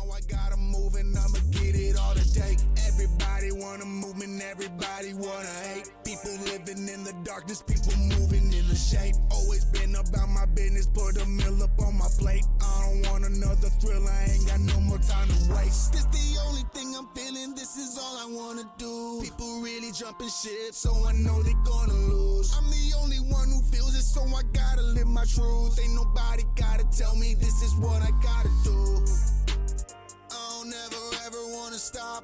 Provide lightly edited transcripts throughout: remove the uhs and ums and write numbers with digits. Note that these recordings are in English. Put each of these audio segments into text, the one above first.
now I gotta move and I'ma get it all today. Everybody wanna move and everybody wanna hate. People living in the darkness, people moving in the shade. Always been about my business, put a meal up on my plate. I don't want another thrill, I ain't got no more time to waste. This the only thing I'm feeling, this is all I wanna do. People really jumping shit, so I know they gonna lose. I'm the only one who feels it, so I gotta live my truth. Ain't nobody gotta tell me this is what I gotta do. I don't ever ever wanna stop.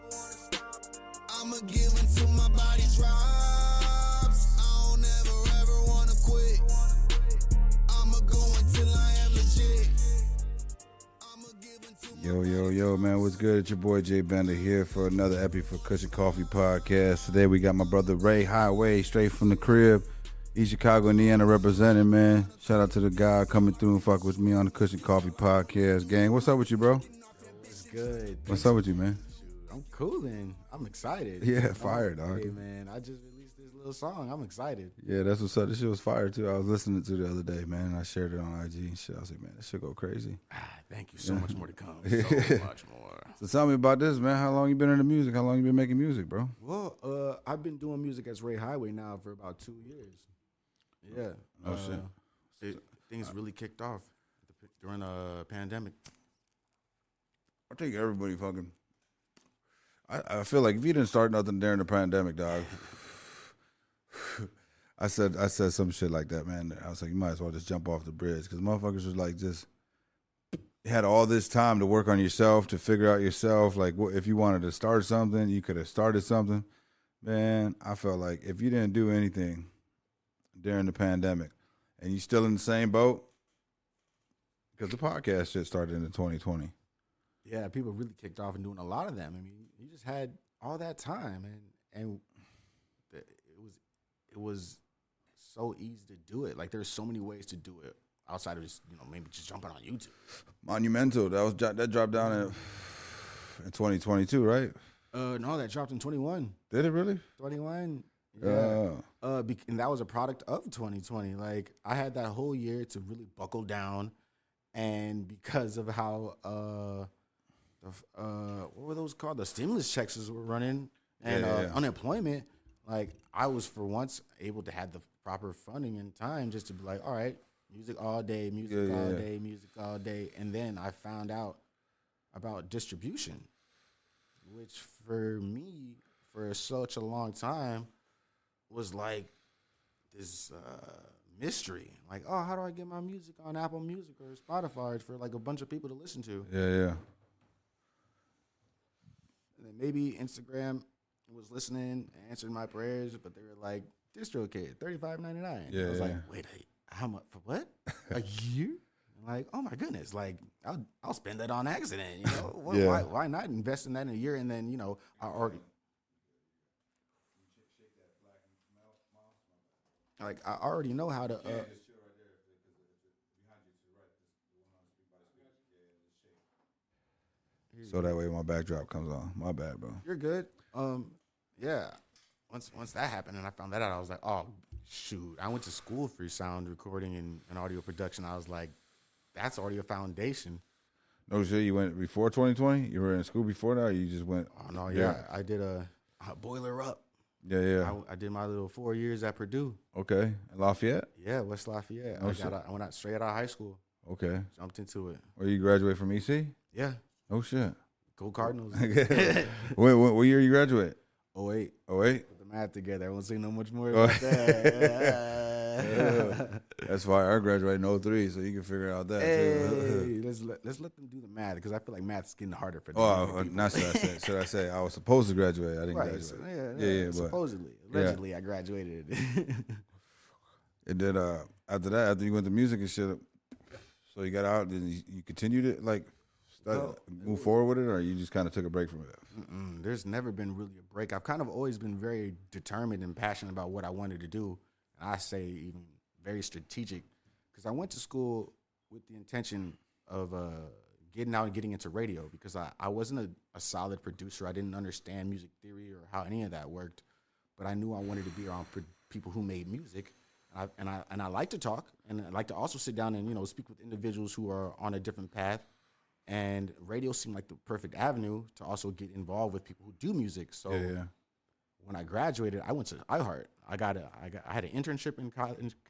I'ma give until my body drops. I don't ever ever wanna quit. I'ma go until I am legit. I'ma give until Yo, man, what's good? It's your boy Jay Bender here for another epi for Kush and Coffee podcast. Today we got my brother Ray Highway, straight from the crib. East Chicago, Indiana representing, man. Shout out to the guy coming through and fuck with me on the Kush and Coffee podcast. Gang, what's up with you, bro? It's good. What's up with you, man? I'm coolin'. I'm excited. Yeah, fire, dog. Hey, man, I just released this little song. I'm excited. Yeah, that's what's up. This shit was fire, too. I was listening to it the other day, man, and I shared it on IG and shit. I was like, man, this shit go crazy. Thank you. So much more to come. So much more. So tell me about this, man. How long you been into music? How long you been making music, bro? Well, I've been doing music as Ray Highway now for about 2 years. Yeah. Oh, shit. Things really kicked off during the pandemic. I think everybody fucking... I feel like if you didn't start nothing during the pandemic, dog... I said some shit like that, man. I was like, you might as well just jump off the bridge. Because motherfuckers was like just... had all this time to work on yourself, to figure out yourself. Like, if you wanted to start something, you could have started something. Man, I felt like if you didn't do anything during the pandemic and you still in the same boat, because the podcast shit started in 2020. Yeah, people really kicked off and doing a lot of them. I mean, you just had all that time, and it was so easy to do it. Like, there's so many ways to do it outside of just, maybe just jumping on YouTube. Monumental. That dropped down in 2022, right? No, that dropped in 21. Did it really? 21. Yeah. And that was a product of 2020. Like, I had that whole year to really buckle down, and because of how what were those called? The stimulus checks were running, and unemployment. Like, I was for once able to have the proper funding and time just to be like, all right, music all day, music all day. And then I found out about distribution, which for me, for such a long time, was like this mystery. Like, oh, how do I get my music on Apple Music or Spotify for like a bunch of people to listen to? Yeah. And then maybe Instagram was listening, answered my prayers, but they were like, DistroKid, $35.99. Yeah, I was like, wait, how much for what? A year? Like, oh my goodness! Like, I'll spend that on accident. Why not invest in that in a year? And then I already I already know how to. So that way my backdrop comes on. My bad, bro. You're good. Yeah. Once that happened and I found that out, I was like, oh shoot! I went to school for sound recording and audio production. I was like, that's already a foundation. No shit, you went before 2020? You were in school before that, or you just went? Oh, no, yeah. I did a boiler up. Yeah. I did my little 4 years at Purdue. Okay. Lafayette? Yeah, West Lafayette. I went out straight out of high school. Okay. Jumped into it. Or you graduate from EC? Yeah. Oh, shit. Go Cardinals. What year you graduate? 08. 08? Put the math together. I won't say no much more about that. That's why I graduated in 03, so you can figure out that too. Let's let them do the math, because I feel like math's getting harder for them. Oh, not should I say I was supposed to graduate. I didn't graduate. Yeah, supposedly. Allegedly, I graduated. And then after you went to music and shit, so you got out and you continued it, like move forward with it, or you just kind of took a break from it? There's never been really a break. I've kind of always been very determined and passionate about what I wanted to do. And I say even very strategic, because I went to school with the intention of getting out and getting into radio, because I wasn't a solid producer. I didn't understand music theory or how any of that worked, but I knew I wanted to be around people who made music. And I like to talk, and I like to also sit down and speak with individuals who are on a different path. And radio seemed like the perfect avenue to also get involved with people who do music. So when I graduated, I went to iHeart. I had an internship in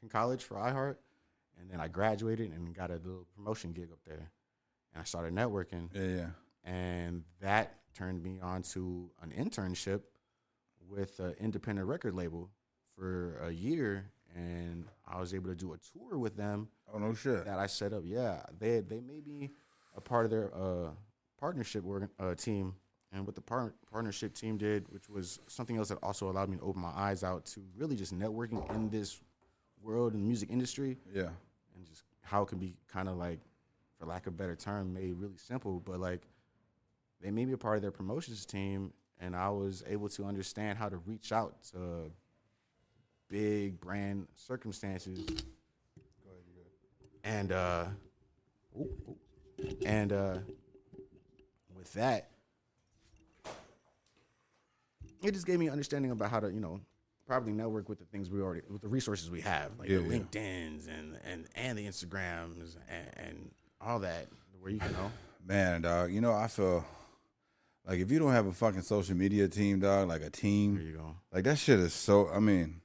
college for iHeart, and then I graduated and got a little promotion gig up there. And I started networking. And that turned me on to an internship with an independent record label for a year, and I was able to do a tour with them. Oh, no shit. That I set up. Yeah, they made me a part of their partnership team, and what the partnership team did, which was something else that also allowed me to open my eyes out to really just networking in this world and music industry. Yeah, and just how it can be kind of like, for lack of a better term, made really simple, but like they made me a part of their promotions team, and I was able to understand how to reach out to big brand circumstances. And with that, it just gave me an understanding about how to, probably network with the things with the resources we have, like the LinkedIn's and the Instagrams and all that, where you can know. Man, dog, I feel like if you don't have a fucking social media team, dog, like a team, there you go. Like that shit is so. I mean,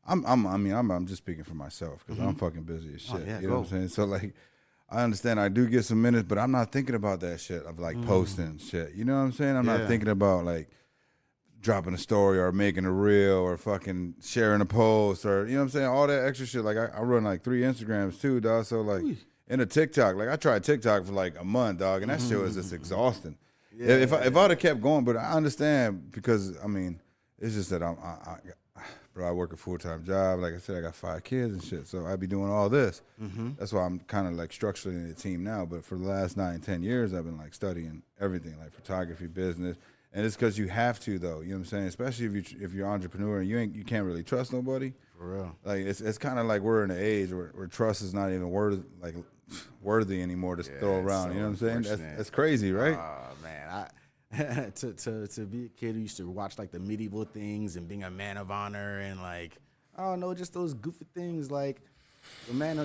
I'm just speaking for myself because I'm fucking busy as shit. You know what I'm saying? So like, I understand I do get some minutes, but I'm not thinking about that shit of like posting shit. You know what I'm saying? I'm not thinking about like dropping a story or making a reel or fucking sharing a post or, you know what I'm saying? All that extra shit. Like I run like 3 Instagrams too, dog. So like in a TikTok, like I tried TikTok for like a month, dog, and that shit was just exhausting. Yeah, if I'd have kept going, but I understand because, I mean, it's just that I work a full-time job. Like I said, I got 5 kids and shit, so I be doing all this. That's why I'm kind of like structuring the team now. But for the last 9, 10 years, I've been like studying everything, like photography, business, and it's because you have to, though. You know what I'm saying? Especially if you're an entrepreneur and you can't really trust nobody. For real. Like it's kind of like we're in an age where trust is not even worthy anymore to throw around. You know what I'm saying? That's crazy, right? Oh man, to be a kid who used to watch like the medieval things and being a man of honor and like, I don't know, just those goofy things. Like the amount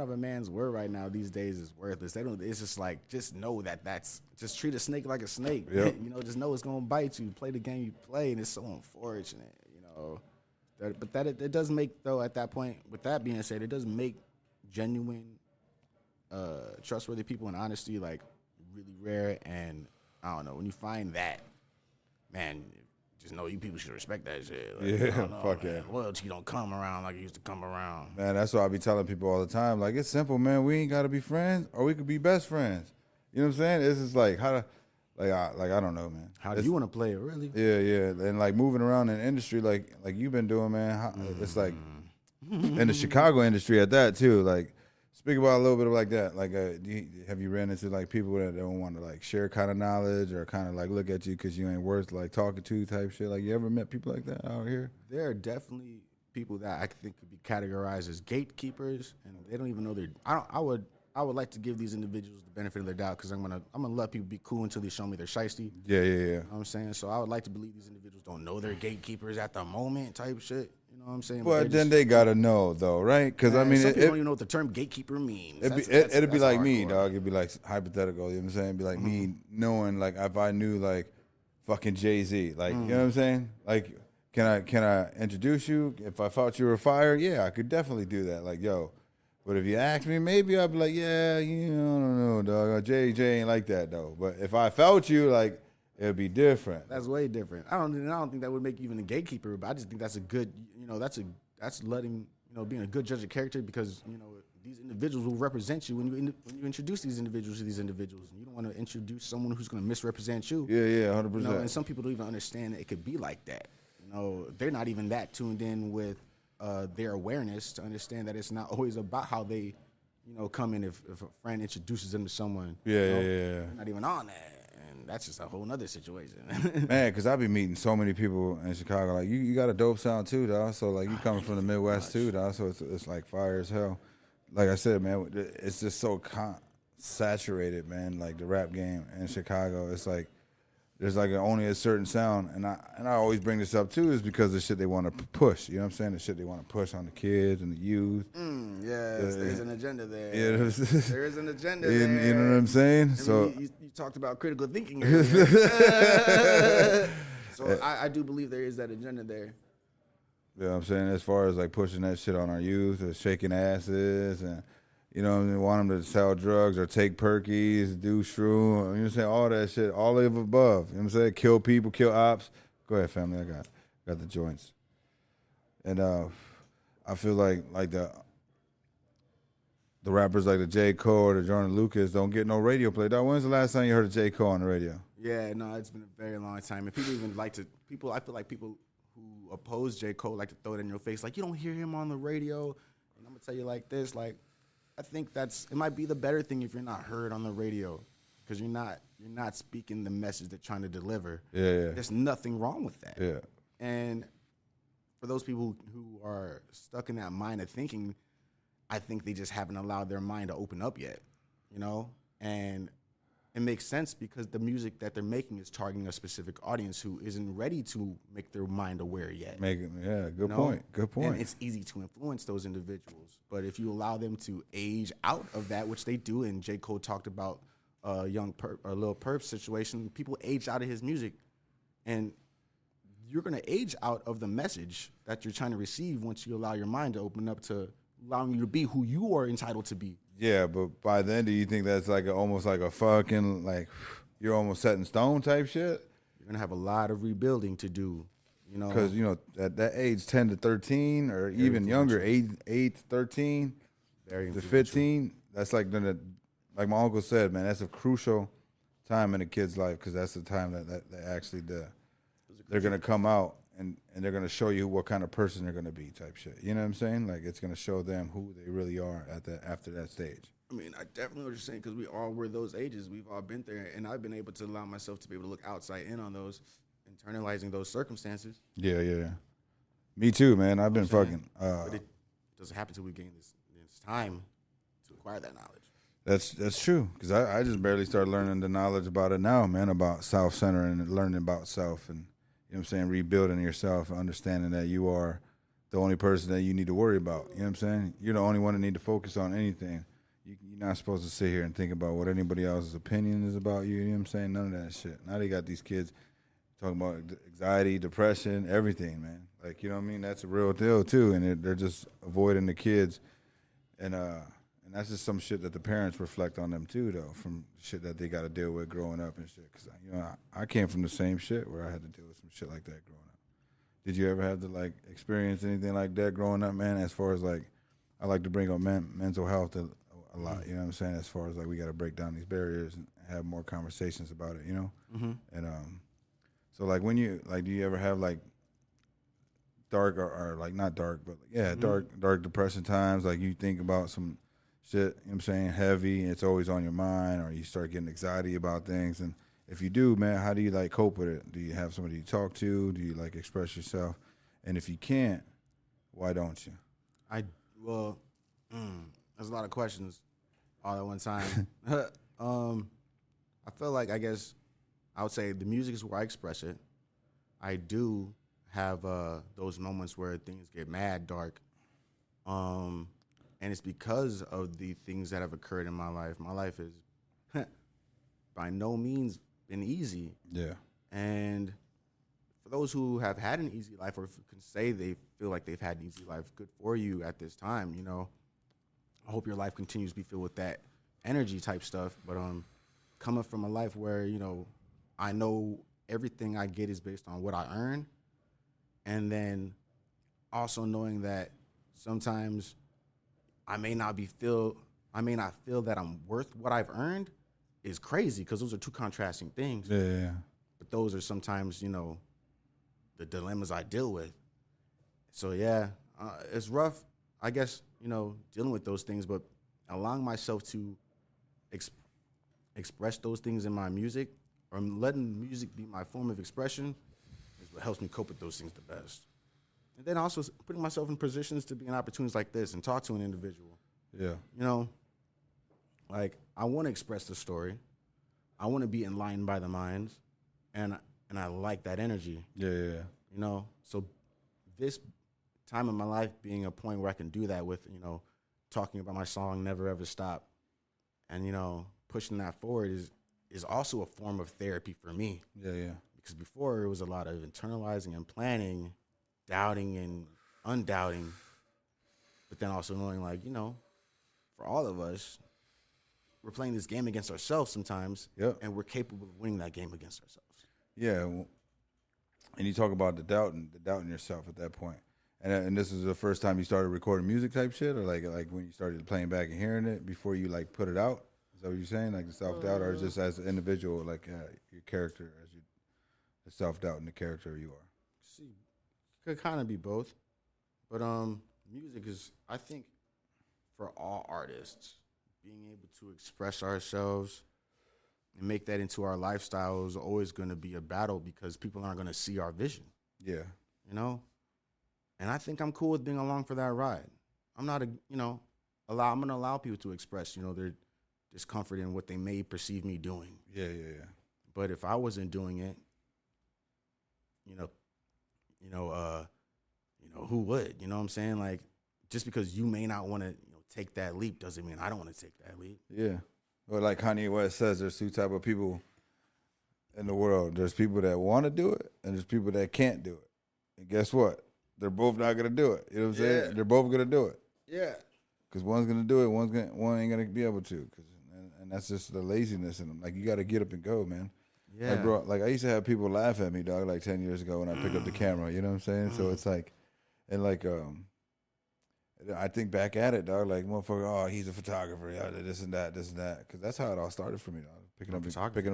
of a man's word right now these days is worthless. It's just like, just know just treat a snake like a snake. Yep. Just know it's gonna bite you. Play the game you play, and it's so unfortunate. But that it does make, though, at that point. With that being said, it does make genuine, trustworthy people and honesty like really rare. And I don't know, when you find that, man, just know you people should respect that shit. Like, fuck yeah. Loyalty don't come around like it used to come around. Man, that's what I be telling people all the time. Like, it's simple, man. We ain't gotta be friends, or we could be best friends. You know what I'm saying? It's just like how to, I don't know, man. How do you want to play it, really? Yeah, and like moving around in the industry, like you've been doing, man. It's like in the Chicago industry at that too. Like, speak about a little bit of like that. Like, have you ran into like people that don't want to like share kind of knowledge or kind of like look at you because you ain't worth like talking to type shit? Like, you ever met people like that out here? There are definitely people that I think could be categorized as gatekeepers, and they don't even know they're. I would like to give these individuals the benefit of their doubt because I'm gonna let people be cool until they show me they're shiesty. Yeah. You know what I'm saying? So I would like to believe these individuals don't know they're gatekeepers at the moment type shit. You know what I'm saying? But then they gotta know though, right? Because I mean, some people don't even know what the term gatekeeper means. It'd be like me, dog. It'd be like hypothetical. You know what I'm saying? It'd be like me knowing, like, if I knew like fucking Jay-Z, like, you know what I'm saying? Like, can I introduce you? If I thought you were fire, yeah, I could definitely do that. Like, yo. But if you ask me, maybe I'd be like, yeah, I don't know, dog. Jay ain't like that though. But if I felt you, like, it'd be different. That's way different. I don't think that would make you even a gatekeeper. But I just think that's a good, that's letting, being a good judge of character because these individuals will represent you when you introduce these individuals to these individuals. And you don't want to introduce someone who's going to misrepresent you. Yeah, 100%. And some people don't even understand that it could be like that. They're not even that tuned in with their awareness to understand that it's not always about how they, come in if a friend introduces them to someone. Yeah. They're not even on that. And that's just a whole nother situation. Man, because I be meeting so many people in Chicago. Like, you got a dope sound too, dog. So, like, you coming from the Midwest too, dog. So it's like fire as hell. Like I said, man, it's just so saturated, man, like the rap game in Chicago. It's like, there's like only a certain sound, and I always bring this up too, is because the shit they want to push. You know what I'm saying? The shit they want to push on the kids and the youth. Yes, there's an agenda there. Yeah, there is an agenda there. You know what I'm saying? I mean, So you talked about critical thinking earlier. So I do believe there is that agenda there. you know what I'm saying? As far as like pushing that shit on our youth, or shaking asses, and you know what I mean, want them to sell drugs or take perkies, do shroom, you know what I'm saying? All that shit, all of above. You know what I'm saying? Kill people, kill ops. Go ahead, family. I got the joints. And I feel like the rappers like the J. Cole or the Jordan Lucas don't get no radio play. Dog, when's the last time you heard a J. Cole on the radio? Yeah, no, it's been a very long time. And people even like to I feel like people who oppose J. Cole like to throw it in your face, like, you don't hear him on the radio. And I'm gonna tell you like this, like, I think it might be the better thing if you're not heard on the radio, because you're not speaking the message they're trying to deliver. Yeah. There's nothing wrong with that. Yeah. And for those people who are stuck in that mind of thinking, I think they just haven't allowed their mind to open up yet, you know? And it makes sense because the music that they're making is targeting a specific audience who isn't ready to make their mind aware yet. Good point. Good point. And it's easy to influence those individuals. But if you allow them to age out of that, which they do, and J. Cole talked about a Lil Perp situation, people age out of his music. And you're going to age out of the message that you're trying to receive once you allow your mind to open up to allowing you to be who you are entitled to be. Yeah, but by then, do you think that's like almost like a fucking, like, you're almost set in stone type shit? You're going to have a lot of rebuilding to do, you know. Because, you know, at that age, 10 to 13, or very even younger, 8 to 13, to 15, that's like, like my uncle said, man, that's a crucial time in a kid's life, because that's the time that they actually, they're going to come out and they're going to show you what kind of person they're going to be type shit. You know what I'm saying? Like, it's going to show them who they really are after that stage. I mean, I definitely know what you're saying, because we all were those ages. We've all been there, and I've been able to allow myself to be able to look outside in on those, internalizing those circumstances. Yeah. Me too, man. I've been fucking. But it doesn't happen until we gain this time to acquire that knowledge. That's true, because I just barely started learning the knowledge about it now, man, about self-centering and learning about self, and you know what I'm saying, rebuilding yourself, understanding that you are the only person that you need to worry about. You know what I'm saying? You're the only one that need to focus on anything. You're not supposed to sit here and think about what anybody else's opinion is about you. You know what I'm saying? None of that shit. Now they got these kids talking about anxiety, depression, everything, man. Like, you know what I mean? That's a real deal too, and they're just avoiding the kids, and that's just some shit that the parents reflect on them too, though, from shit that they got to deal with growing up and shit. Because, you know, I came from the same shit where I had to deal with some shit like that growing up. Did you ever have to, like, experience anything like that growing up, man? As far as, like, I like to bring up mental health a lot, you know what I'm saying? As far as, like, we got to break down these barriers and have more conversations about it, you know? Mm-hmm. And so, like, when you, like, do you ever have, like, dark or like, not dark, but, yeah, dark depression times? Like, you think about some shit, you know what I'm saying, heavy, and it's always on your mind, or you start getting anxiety about things. And if you do, man, how do you, like, cope with it? Do you have somebody you talk to? Do you, like, express yourself? And if you can't, why don't you? There's a lot of questions all at one time. I feel like, I guess I would say the music is where I express it. I do have those moments where things get mad, dark. And it's because of the things that have occurred in my life. My life is by no means been easy. Yeah. And for those who have had an easy life, or can say they feel like they've had an easy life, good for you at this time, you know. I hope your life continues to be filled with that energy type stuff. But coming from a life where, you know, I know everything I get is based on what I earn, and then also knowing that sometimes I may not feel that I'm worth what I've earned, is crazy, because those are two contrasting things. Yeah. But those are sometimes, you know, the dilemmas I deal with. So yeah, it's rough, I guess, you know, dealing with those things, but allowing myself to express those things in my music, or letting music be my form of expression, is what helps me cope with those things the best. And then also putting myself in positions to be in opportunities like this and talk to an individual. Yeah. You know, like, I want to express the story. I want to be enlightened by the minds. and I like that energy. Yeah. You know, so this time in my life being a point where I can do that with, you know, talking about my song Never Ever Stop, and, you know, pushing that forward is also a form of therapy for me. Yeah. Because before it was a lot of internalizing and planning, doubting and undoubting, but then also knowing, like, you know, for all of us, we're playing this game against ourselves sometimes, and we're capable of winning that game against ourselves. Yeah, and you talk about the doubting yourself at that point. And this is the first time you started recording music type shit, or like when you started playing back and hearing it before you like put it out? Is that what you're saying? Like the self doubt, or just as an individual, like your character, as you the self doubt and the character you are? See, could kind of be both, but music is, I think, for all artists, being able to express ourselves and make that into our lifestyle is always going to be a battle because people aren't going to see our vision. Yeah, you know. And I think I'm cool with being along for that ride. I'm not I'm going to allow people to express, you know, their discomfort in what they may perceive me doing. Yeah. But if I wasn't doing it, who would? You know what I'm saying? Like, just because you may not want to, take that leap doesn't mean I don't want to take that leap. Yeah. Or like Kanye West says, there's two type of people in the world. There's people that want to do it, and there's people that can't do it. And guess what? They're both not gonna do it. You know what I'm saying? They're both gonna do it. Yeah. Because one's gonna do it, one ain't gonna be able to. And that's just the laziness in them. Like, you got to get up and go, man. Yeah. Like, bro, like I used to have people laugh at me, dog, like 10 years ago when I picked up the camera. You know what I'm saying? So it's like, and like, I think back at it, dog. Like, motherfucker, oh, he's a photographer. Yeah, this and that. Because that's how it all started for me, dog. Picking up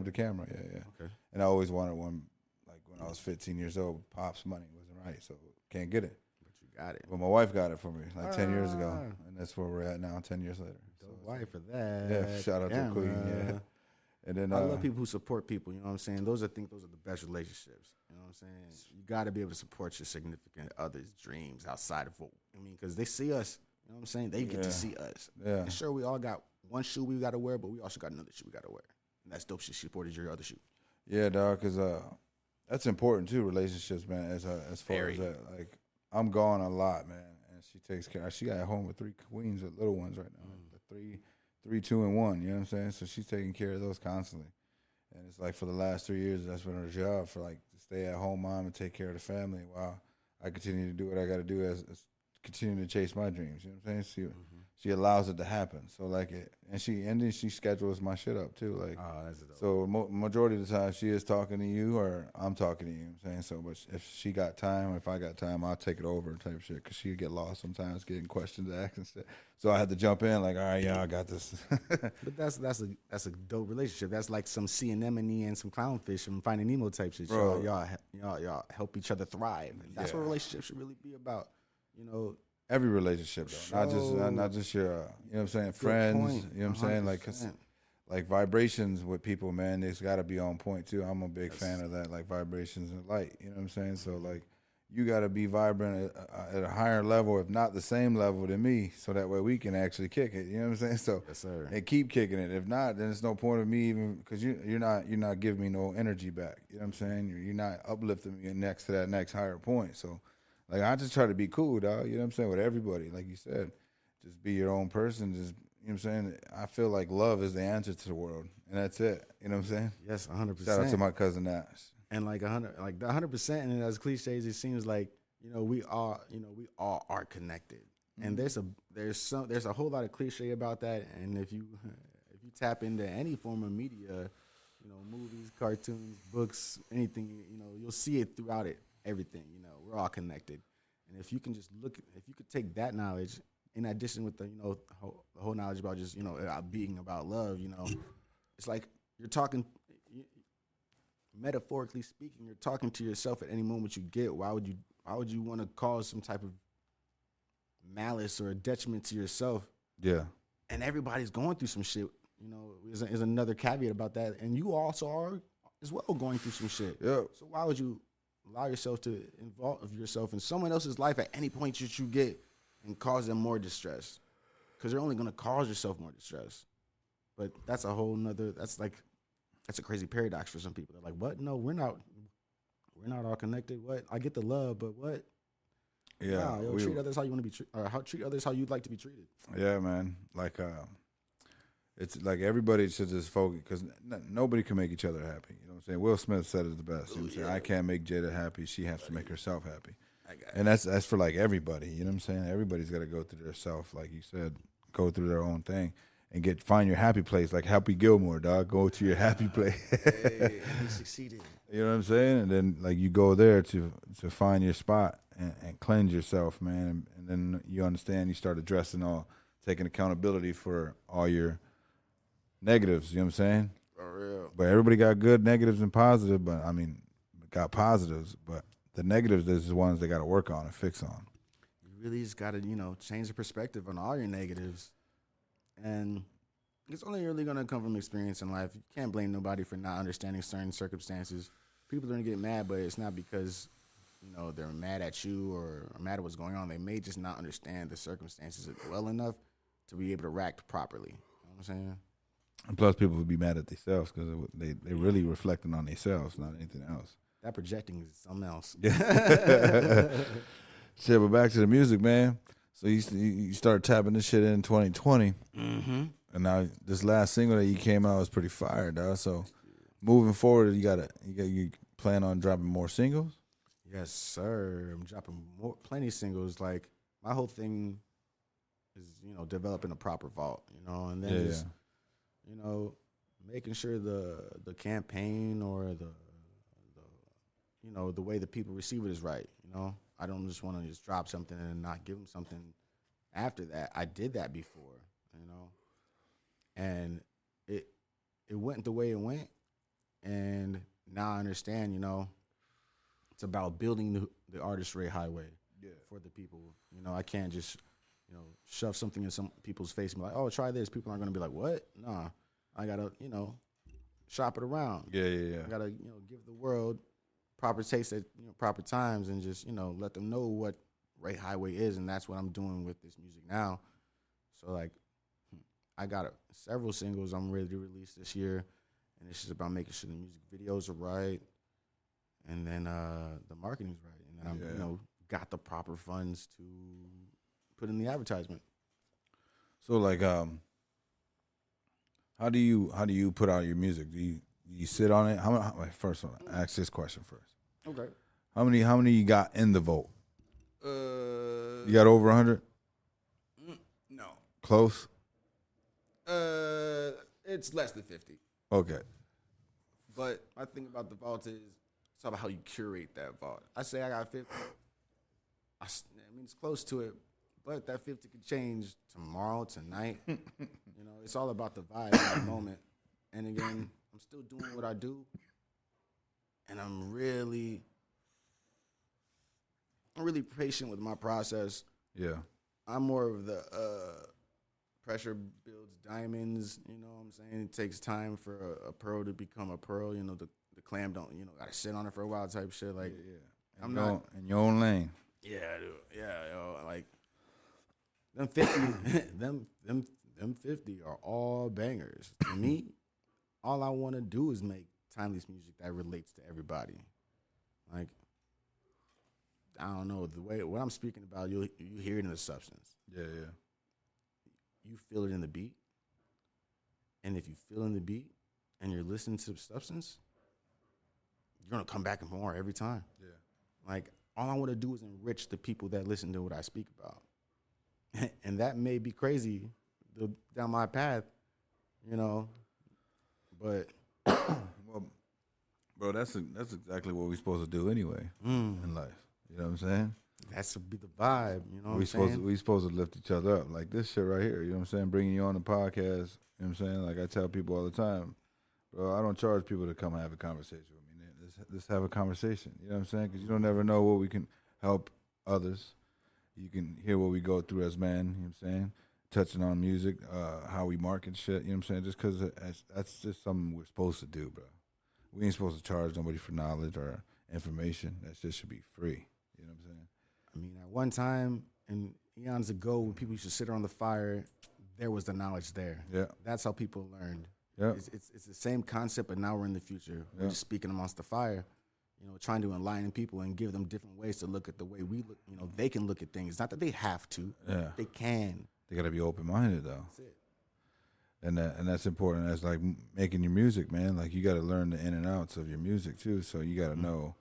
the camera. Yeah. Okay. And I always wanted one. Like when I was 15 years old, Pop's money wasn't right, so can't get it. But you got it. But my wife got it for me like 10 years ago, and that's where we're at now, 10 years later. Dope wife for that. Yeah, shout out to Queen. Yeah. And then I love people who support people. You know what I'm saying? I think those are the best relationships. You know what I'm saying? You got to be able to support your significant other's dreams outside of what I mean, because they see us. You know what I'm saying? They get to see us. Yeah. And sure, we all got one shoe we got to wear, but we also got another shoe we got to wear. And that's dope. She supported your other shoe. Yeah, dog. Because that's important too. Relationships, man. As far as that, like, I'm gone a lot, man, and she takes care. She got at home with 3 queens, with little ones right now. The 3, 2, and 1. You know what I'm saying? So she's taking care of those constantly. And it's like for the last 3 years, that's been her job, for like to stay at home mom and take care of the family while I continue to do what I got to do as continuing to chase my dreams. You know what I'm saying? She allows it to happen. So like and then she schedules my shit up too. Like, oh, that's dope. So majority of the time she is talking to you or I'm talking to you. You know what I'm saying? So, but if she got time, or if I got time, I'll take it over type shit. Cause she'd get lost sometimes getting questions asked and stuff. So I had to jump in like, all right, yeah, I got this. But that's a dope relationship. That's like some sea anemone and some clownfish from Finding Nemo type shit. Bro. Y'all help each other thrive. And that's what relationships should really be about. You know, every relationship, though. Not just your, you know what I'm saying, friends. Point. You know what I'm saying, like vibrations with people, man. It's got to be on point too. I'm a big fan of that, like vibrations and light. You know what I'm saying? So like, you got to be vibrant at a higher level, if not the same level than me, so that way we can actually kick it. You know what I'm saying? So yes, sir. And keep kicking it. If not, then it's no point of me even, because you're not giving me no energy back. You know what I'm saying? You're not uplifting me next to that next higher point. So. Like, I just try to be cool, dog. You know what I'm saying? With everybody, like you said, just be your own person. Just, you know what I'm saying? I feel like love is the answer to the world, and that's it. You know what I'm saying? Yes, 100%. Shout out to my cousin Nash. And like 100%. And as cliche as it seems, like, we all are connected. And there's a whole lot of cliche about that. And if you tap into any form of media, movies, cartoons, books, anything, you'll see it throughout it. Everything, we're all connected, and if you can just if you could take that knowledge in addition with the whole knowledge about just being about love, it's like you're talking, metaphorically speaking, you're talking to yourself at any moment you get. Why would you want to cause some type of malice or a detriment to yourself? Yeah, and everybody's going through some shit. Is another caveat about that, and you also are as well going through some shit. Yeah. So why would you allow yourself to involve yourself in someone else's life at any point that you get and cause them more distress? Because you're only going to cause yourself more distress. But that's a whole nother, that's like that's a crazy paradox for some people. They're like, what? No, we're not all connected. What? I get the love, but what? Yeah, Nah, yo, treat others how you want to be treated, or treat others how you'd like to be treated. Yeah, man. Like, it's like everybody should just focus because nobody can make each other happy. You know what I'm saying? Will Smith said it the best. You know what I'm saying? I can't make Jada happy. She has to make herself happy. And that's for like everybody. You know what I'm saying? Everybody's got to go through their self, like you said, go through their own thing and find your happy place. Like Happy Gilmore, dog. Go to your happy place. Hey, he succeeded. You know what I'm saying? And then like you go there to find your spot and cleanse yourself, man. And then you understand. You start addressing taking accountability for all your negatives. You know what I'm saying? For real. But everybody got good negatives and positive. But I mean, got positives. But the negatives is the ones they got to work on and fix on. You really just got to, change the perspective on all your negatives. And it's only really going to come from experience in life. You can't blame nobody for not understanding certain circumstances. People are going to get mad, but it's not because, they're mad at you or mad at what's going on. They may just not understand the circumstances well enough to be able to react properly. You know what I'm saying? And plus, people would be mad at themselves because they really reflecting on themselves, not anything else. That projecting is something else. Shit, but back to the music, man. So you started tapping this shit in 2020, and now this last single that you came out was pretty fire, dog. So moving forward, you plan on dropping more singles? Yes, sir. I'm dropping plenty of singles. Like my whole thing is, developing a proper vault, and then making sure the campaign or the way the people receive it is right. I don't just want to just drop something and not give them something after that. I did that before, and it went the way it went, and now I understand. It's about building the artistry highway for the people. I can't just shove something in some people's face and be like, oh, try this. People aren't gonna be like, what? Nah, I gotta shop it around. Yeah. I gotta give the world proper taste at proper times and just let them know what Ray Highway is, and that's what I'm doing with this music now. So like, I got several singles I'm ready to release this year, and it's just about making sure the music videos are right, and then the marketing's right, and then I'm got the proper funds to put in the advertisement. So like, how do you put out your music? Do you sit on it? First one, ask this question first. Okay. How many you got in the vote? You got over 100? No. Close? It's less than 50. Okay. But my thing about the vault is it's all about how you curate that vault. I say I got 50. I mean, it's close to it, but that 50 could change tomorrow, tonight. It's all about the vibe in the moment. And again, I'm still doing what I do, and I'm really patient with my process. Yeah. I'm more of the pressure builds diamonds. You know what I'm saying? It takes time for a pearl to become a pearl. The clam don't, gotta sit on it for a while type shit. Like, yeah. I'm not in your own lane. Yeah, dude. Yeah, like them 50, them 50 are all bangers. To me, all I want to do is make timeless music that relates to everybody. Like, I don't know, the way what I'm speaking about, you hear it in the substance. Yeah. You feel it in the beat. And if you feel in the beat and you're listening to the substance, you're going to come back and more every time. Yeah. Like, all I want to do is enrich the people that listen to what I speak about. And that may be crazy down my path, but well, bro, that's exactly what we're supposed to do anyway in life. You know what I'm saying? That should be the vibe. You know what I'm saying? We supposed to lift each other up like this shit right here. You know what I'm saying? Bringing you on the podcast. You know what I'm saying? Like I tell people all the time, bro, I don't charge people to come and have a conversation with me. Let's have a conversation. You know what I'm saying? Because you don't never know what we can help others. You can hear what we go through as men. You know what I'm saying? Touching on music, how we market shit. You know what I'm saying? Just because that's just something we're supposed to do, bro. We ain't supposed to charge nobody for knowledge or information. That shit should be free. You know what I'm saying? I mean, at one time, and eons ago, when people used to sit around the fire, there was the knowledge there. Yeah. That's how people learned. Yep. It's the same concept, but now we're in the future. We're just speaking amongst the fire, trying to enlighten people and give them different ways to look at the way we look. They can look at things. Not that they have to. Yeah. They can. They got to be open-minded, though. That's it. And that's important. That's like making your music, man. Like, you got to learn the in and outs of your music, too. So you got to know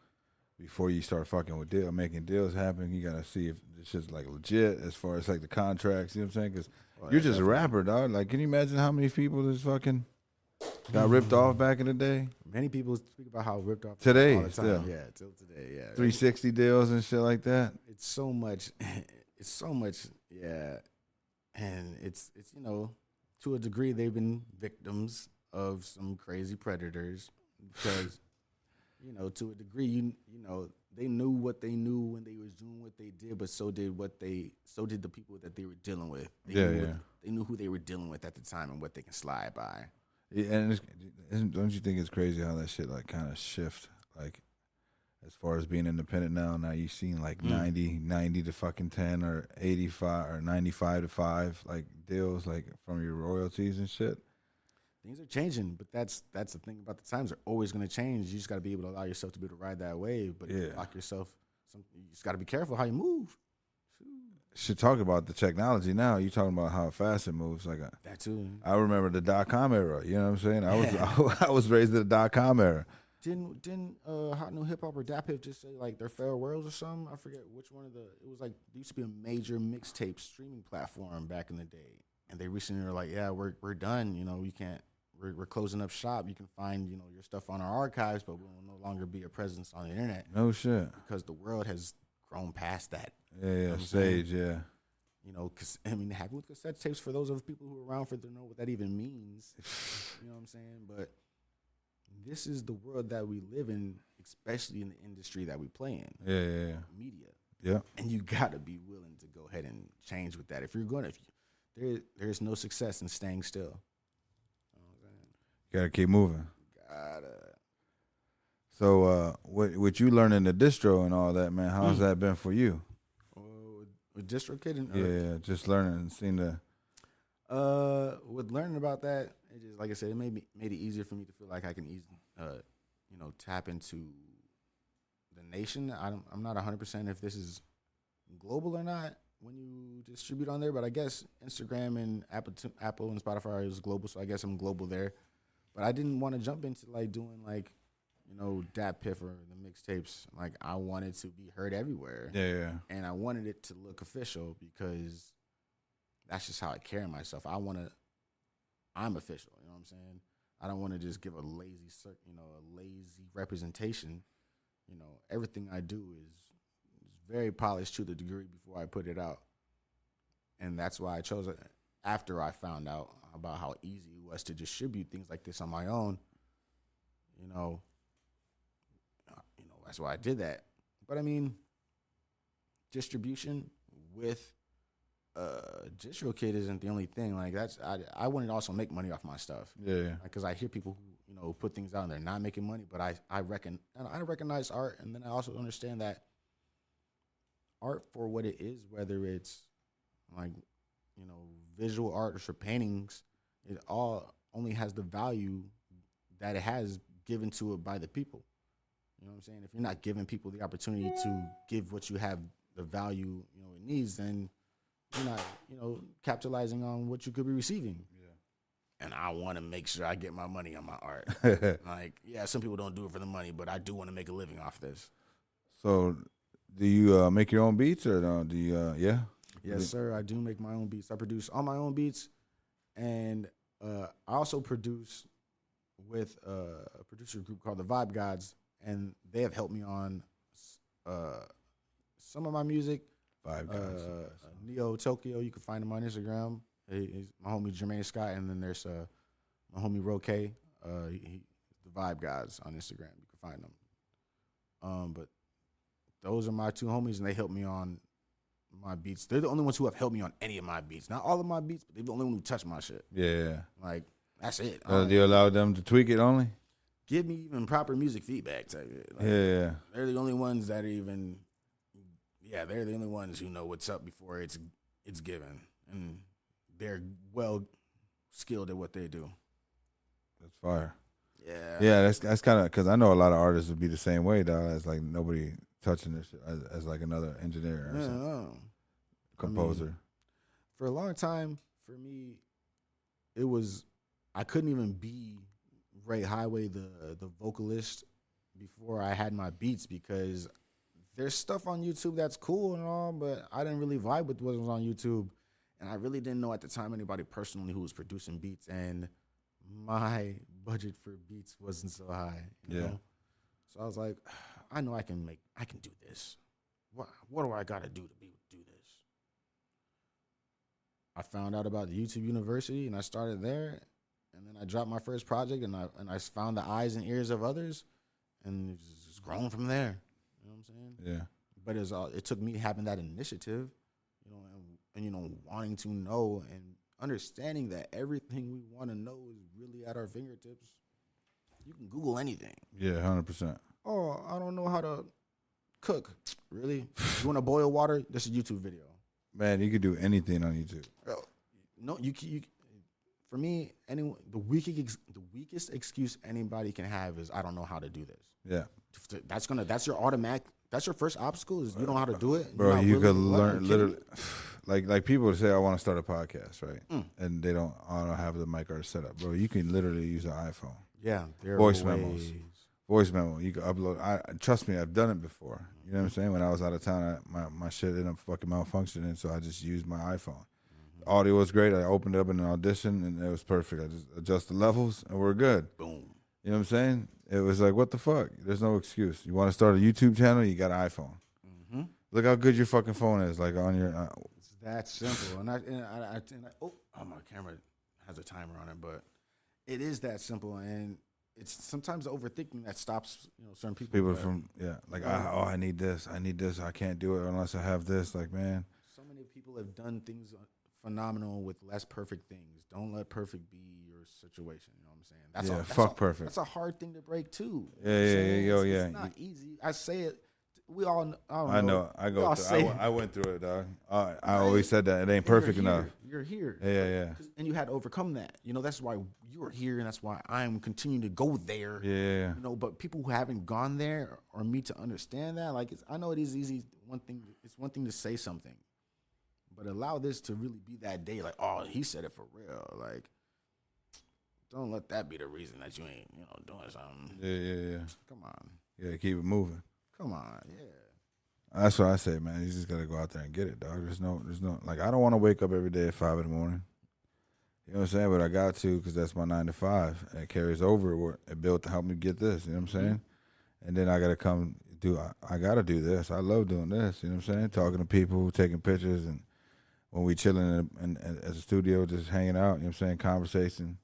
before you start fucking with making deals happen, you got to see if this shit's, like, legit as far as, like, the contracts. You know what I'm saying? Because you're just a rapper, dog. Like, can you imagine how many people just fucking got ripped off back in the day? Many people speak about how ripped off today, all the time. still. Yeah, till today. Yeah, 360 deals and shit like that. It's so much. It's so much. Yeah, and it's to a degree they've been victims of some crazy predators because to a degree they knew what they knew when they was doing what they did, but so did the people that they were dealing with. They knew who they were dealing with at the time and what they can slide by. Yeah, and don't you think it's crazy how that shit like kind of shift, like as far as being independent now? Now you've seen like 90 to fucking 10 or 85 or 95 to 5 like deals like from your royalties and shit. Things are changing, but that's the thing about the times. They're always going to change. You just got to be able to allow yourself to be able to ride that wave, but if you lock yourself, you just got to be careful how you move. Should talk about the technology now. You talking about how fast it moves. Like that too. I remember the .com era. You know what I'm saying? I was raised in the .com era. Didn't Hot New Hip Hop or Dap Hip just say like their farewells or something? I forget which one of the. It was like there used to be a major mixtape streaming platform back in the day, and they recently were like, yeah, we're done. We can't. We're closing up shop. You can find your stuff on our archives, but we will no longer be a presence on the internet. No shit. Because the world has grown past that. Yeah, stage, yeah. Because, it happened with cassette tapes for those of people who are around for to know what that even means. You know what I'm saying? But this is the world that we live in, especially in the industry that we play in. Yeah. Media. Yeah. And you got to be willing to go ahead and change with that. If you're going to, there's no success in staying still. You know what I'm saying? You got to keep moving. Gotta. So, what you learning the distro and all that, man, how's that been for you? With DistroKid and yeah, just learning and seeing the. With learning about that, it just like I said, it made it easier for me to feel like I can easily, tap into the nation. I'm not 100% if this is global or not when you distribute on there, but I guess Instagram and Apple and Spotify is global, so I guess I'm global there. But I didn't want to jump into like doing like. Dat Piff or the mixtapes. Like I wanted to be heard everywhere. Yeah. And I wanted it to look official because that's just how I carry myself. I'm official. You know what I'm saying? I don't want to just give a lazy representation. Everything I do is very polished to the degree before I put it out. And that's why I chose it after I found out about how easy it was to distribute things like this on my own. That's why I did that. But distribution with DistroKid isn't the only thing. Like I wanted to also make money off my stuff. Yeah. Because I hear people who put things out and they're not making money, but I recognize art, and then I also understand that art for what it is, whether it's like visual art or paintings, it all only has the value that it has given to it by the people. You know what I'm saying? If you're not giving people the opportunity to give what you have the value, it needs, then you're not, capitalizing on what you could be receiving. Yeah. And I want to make sure I get my money on my art. Like, yeah, some people don't do it for the money, but I do want to make a living off this. So, do you make your own beats or do you, yeah? Yes, sir. I do make my own beats. I produce all my own beats, and I also produce with a producer group called the Vibe Gods. And they have helped me on some of my music. Vibe Gods. Neo Tokyo, you can find him on Instagram. He's my homie Jermaine Scott, and then there's my homie Roque. The Vibe Gods on Instagram. You can find them. But those are my two homies, and they help me on my beats. They're the only ones who have helped me on any of my beats. Not all of my beats, but they're the only one who touch my shit. Yeah. Like, that's it. Do you allow them to tweak it only? Give me even proper music feedback. Like, yeah. They're the only ones that are even, they're the only ones who know what's up before it's given. And they're well skilled at what they do. That's fire. Yeah. Yeah, that's kind of because I know a lot of artists would be the same way, dog. It's like nobody touching this shit as like another engineer or something. Composer. I mean, for a long time, for me, it was I couldn't even be Ray Highway, the vocalist, before I had my beats because there's stuff on YouTube that's cool and all, but I didn't really vibe with what was on YouTube, and I really didn't know at the time anybody personally who was producing beats, and my budget for beats wasn't so high. You know? So I was like, I know I can do this. What do I gotta do to do this? I found out about the YouTube University and I started there, and then I dropped my first project and I found the eyes and ears of others, and it's just grown from there. You know what I'm saying? Yeah. But it took me having that initiative, you know, and wanting to know and understanding that everything we want to know is really at our fingertips. You can Google anything. Yeah, 100%. Oh, I don't know how to cook. Really? You want to boil water? That's a YouTube video. Man, you could do anything on YouTube. No, you for me, the weakest excuse anybody can have is I don't know how to do this. Yeah. That's your first obstacle is you don't know how to do it. Bro, you could learn literally like people say I want to start a podcast, right? And they don't have the mic or set up. Bro, you can literally use an iPhone. Yeah, voice memos. Voice memo. You can upload. Trust me, I've done it before. You know what I'm saying? When I was out of town, my shit ended up fucking malfunctioning, so I just used my iPhone. The audio was great. I opened it up in an audition, and it was perfect. I just adjust the levels, and we're good. Boom. You know what I'm saying? It was like, what the fuck? There's no excuse. You want to start a YouTube channel? You got an iPhone. Look how good your fucking phone is. Like on your. It's that simple. And my camera has a timer on it, but it is that simple. And it's sometimes the overthinking that stops certain people. People from I need this. I can't do it unless I have this. Like, man. So many people have done things phenomenal with less perfect things. Don't let perfect be your situation. You know what I'm saying? That's perfect. That's a hard thing to break too. It's not easy. I say it. We all. I know. I went through it, dog. I always said that it ain't perfect enough. You're here. Yeah. And you had to overcome that. That's why you're here, and that's why I'm continuing to go there. Yeah. But people who haven't gone there or me to understand that, like, I know it is easy. It's one thing to say something, but allow this to really be that day. Like, oh, he said it for real. Like, don't let that be the reason that you ain't, doing something. Yeah. Come on. Yeah, keep it moving. Come on, yeah. That's what I say, man. You just gotta go out there and get it, dog. There's no like I don't want to wake up every day at 5 in the morning. You know what I'm saying? But I got to because that's my 9 to 5. And it carries over. Where it built to help me get this. You know what I'm saying? And then I gotta come do. I gotta do this. I love doing this. You know what I'm saying? Talking to people, taking pictures, and when we chilling in at the studio, just hanging out. You know what I'm saying? Conversation.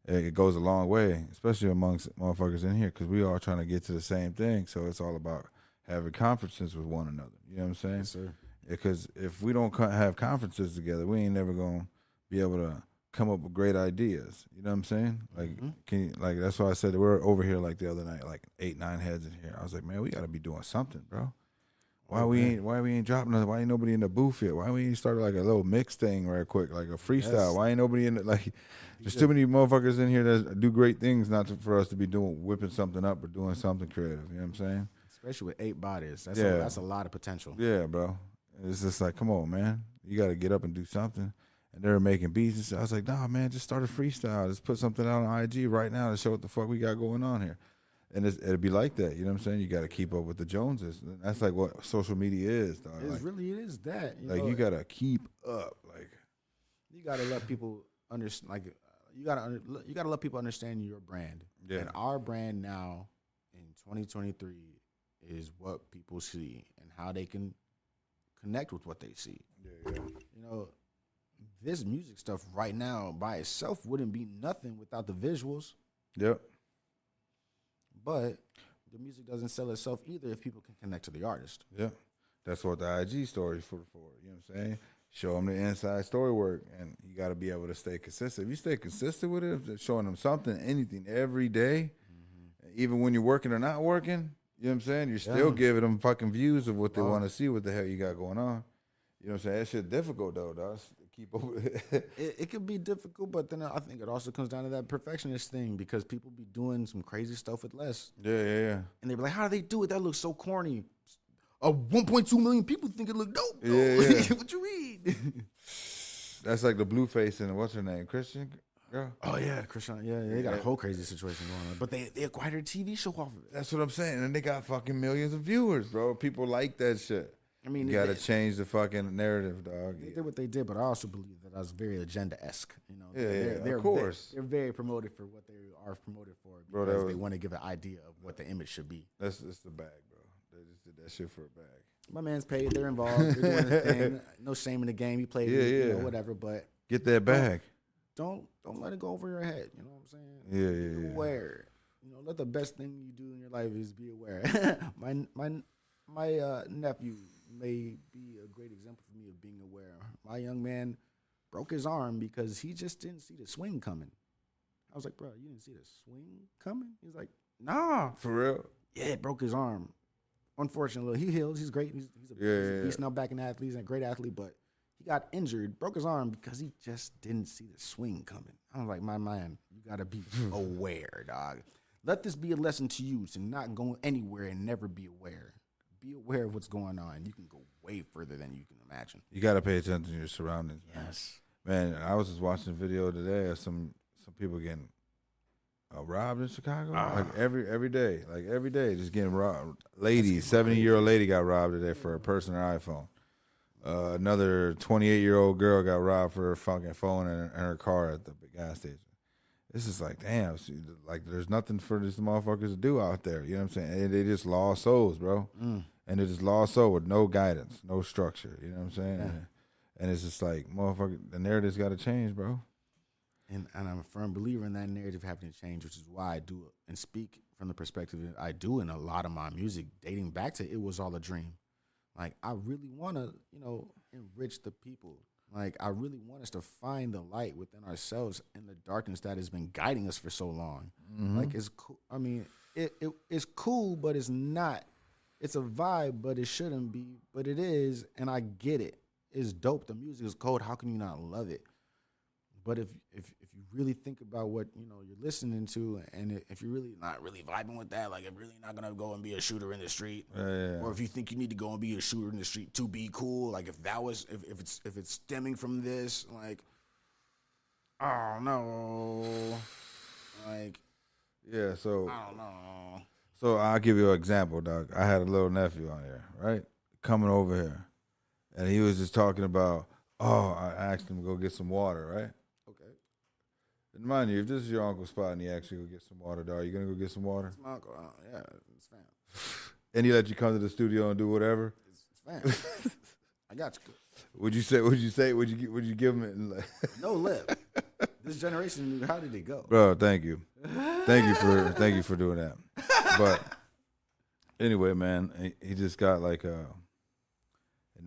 It goes a long way, especially amongst motherfuckers in here, because we all trying to get to the same thing. So it's all about having conferences with one another. You know what I'm saying? Yes, sir. Because if we don't have conferences together, we ain't never going to be able to come up with great ideas. You know what I'm saying? Like, that's why I said we're over here like the other night, like 8, 9 heads in here. I was like, man, we got to be doing something, bro. Why we ain't dropping nothing? Why ain't nobody in the booth yet? Why we ain't started like a little mix thing right quick, like a freestyle? Yes. Why ain't nobody in it? There's too many motherfuckers in here that do great things, for us to be whipping something up or doing something creative. You know what I'm saying? Especially with 8 bodies. That's a lot of potential. Yeah, bro. It's just like, come on, man. You got to get up and do something. And they're making beats and stuff. I was like, nah, man, just start a freestyle. Just put something out on IG right now to show what the fuck we got going on here. And it'd be like that. You know what I'm saying? You got to keep up with the Joneses. That's like what social media is, dog. It is that. You got to keep up. Like, you got to let people understand. Like, you got to let people understand your brand. Yeah. And our brand now in 2023 is what people see and how they can connect with what they see. Yeah. This music stuff right now by itself wouldn't be nothing without the visuals. Yep. But the music doesn't sell itself either if people can connect to the artist. Yeah. That's what the IG story is for. You know what I'm saying? Show them the inside story work, and you got to be able to stay consistent. If you stay consistent with it, showing them something, anything, every day, even when you're working or not working, you know what I'm saying? You're still giving them fucking views of what they want to see, what the hell you got going on. You know what I'm saying? That shit difficult, though, dog. keep up. It could be difficult, but then I think it also comes down to that perfectionist thing because people be doing some crazy stuff with less. Yeah. And they be like, how do they do it? That looks so corny. 1.2 million people think it look dope. Though. Yeah. What you read? That's like the Blueface and what's her name, Christian girl. Oh yeah, Christian. Yeah, they got a whole crazy situation going on. But they acquired a TV show off of it. That's what I'm saying, and they got fucking millions of viewers, bro. People like that shit. I mean, you gotta change the fucking narrative, dog. They did what they did, but I also believe that was very agenda-esque. You know, they're of course. They're very promoted for what they are promoted for because bro, they want to give an idea of what the image should be. That's the bag, bro. They just did that shit for a bag. My man's paid. They're involved. They're doing the thing. No shame in the game. He played, you know, whatever. But get that bag. Don't let it go over your head. You know what I'm saying? Yeah. Be aware. You know, let the best thing you do in your life is be aware. my nephew may be a great example for me of being aware. My young man broke his arm because he just didn't see the swing coming. I was like, bro, you didn't see the swing coming? He's like, nah. For real? Yeah, it broke his arm. Unfortunately, he healed. He's great. He's a beast now back in athlete. He's a great athlete, but he got injured, broke his arm because he just didn't see the swing coming. I was like, my man, you got to be aware, dog. Let this be a lesson to you to not go anywhere and never be aware. Be aware of what's going on. You can go way further than you can imagine. You got to pay attention to your surroundings, man. Yes. Man, I was just watching a video today of some people getting robbed in Chicago. Like every day, just getting robbed. Lady, 70-year-old lady got robbed today for her purse and her iPhone. Another 28-year-old girl got robbed for her fucking phone and her car at the gas station. This is like, damn, like there's nothing for these motherfuckers to do out there. You know what I'm saying? And they just lost souls, bro. And they just lost souls with no guidance, no structure. You know what I'm saying? Yeah. And it's just like, motherfucker, the narrative's got to change, bro. And I'm a firm believer in that narrative having to change, which is why I do it and speak from the perspective that I do in a lot of my music, dating back to It Was All a Dream. Like, I really want to, you know, enrich the people. Like, I really want us to find the light within ourselves in the darkness that has been guiding us for so long. Like, it's cool. I mean, it's cool, but it's not. It's a vibe, but it shouldn't be. But it is, and I get it. It's dope. The music is cold. How can you not love it? But if you really think about what, you know, you're listening to, and if you're really not really vibing with that, like if you're really not gonna go and be a shooter in the street, or if you think you need to go and be a shooter in the street to be cool, like if it's stemming from this, like, oh no, like, yeah, so I don't know. So I'll give you an example, dog. I had a little nephew on here, right, coming over here, and he was just talking about, I asked him to go get some water, right? And mind you, if this is your uncle's spot and he actually go get some water, dog, you gonna go get some water? It's my uncle. Yeah, it's fam. And he let you come to the studio and do whatever? It's fam. I got you. Would you give him it? No lip. This generation, how did it go? Bro, thank you. Thank you for doing that. But anyway, man, he just got like an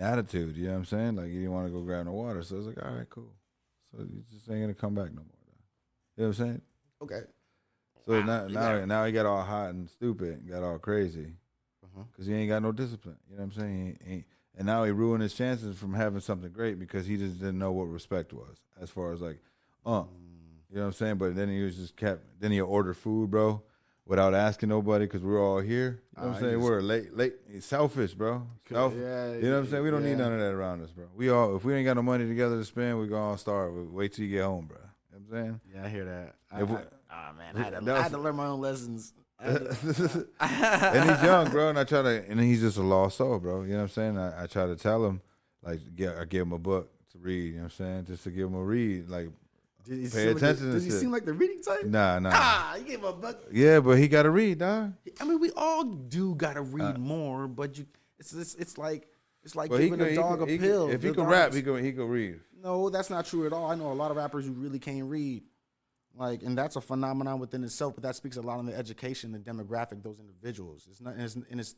attitude, you know what I'm saying? Like he didn't want to go grab no water. So I was like, all right, cool. So he just ain't gonna come back no more. You know what I'm saying? Okay. So now he got all hot and stupid and got all crazy because he ain't got no discipline. You know what I'm saying? And now he ruined his chances from having something great because he just didn't know what respect was as far as like, you know what I'm saying? But then he was just then he ordered food, bro, without asking nobody because we're all here. You know what I'm saying? We're late. He's selfish, bro. You know what I'm saying? We don't need none of that around us, bro. If we ain't got no money together to spend, we gonna all starve. Wait till you get home, bro. You know what I'm saying? Yeah, I hear that. I had to learn my own lessons. And he's young, bro, and he's just a lost soul, bro. You know what I'm saying? I try to tell him, like, I give him a book to read, you know what I'm saying? Just to give him a read, like, pay attention to Does he seem like the reading type? Nah. You gave him a book. Yeah, but he got to read, dog. I mean, we all do got to read more, but it's like giving a dog a pill. If he can rap, he can read. No, that's not true at all. I know a lot of rappers who really can't read. Like, and that's a phenomenon within itself, but that speaks a lot on the education, the demographic, those individuals. It's not, and it's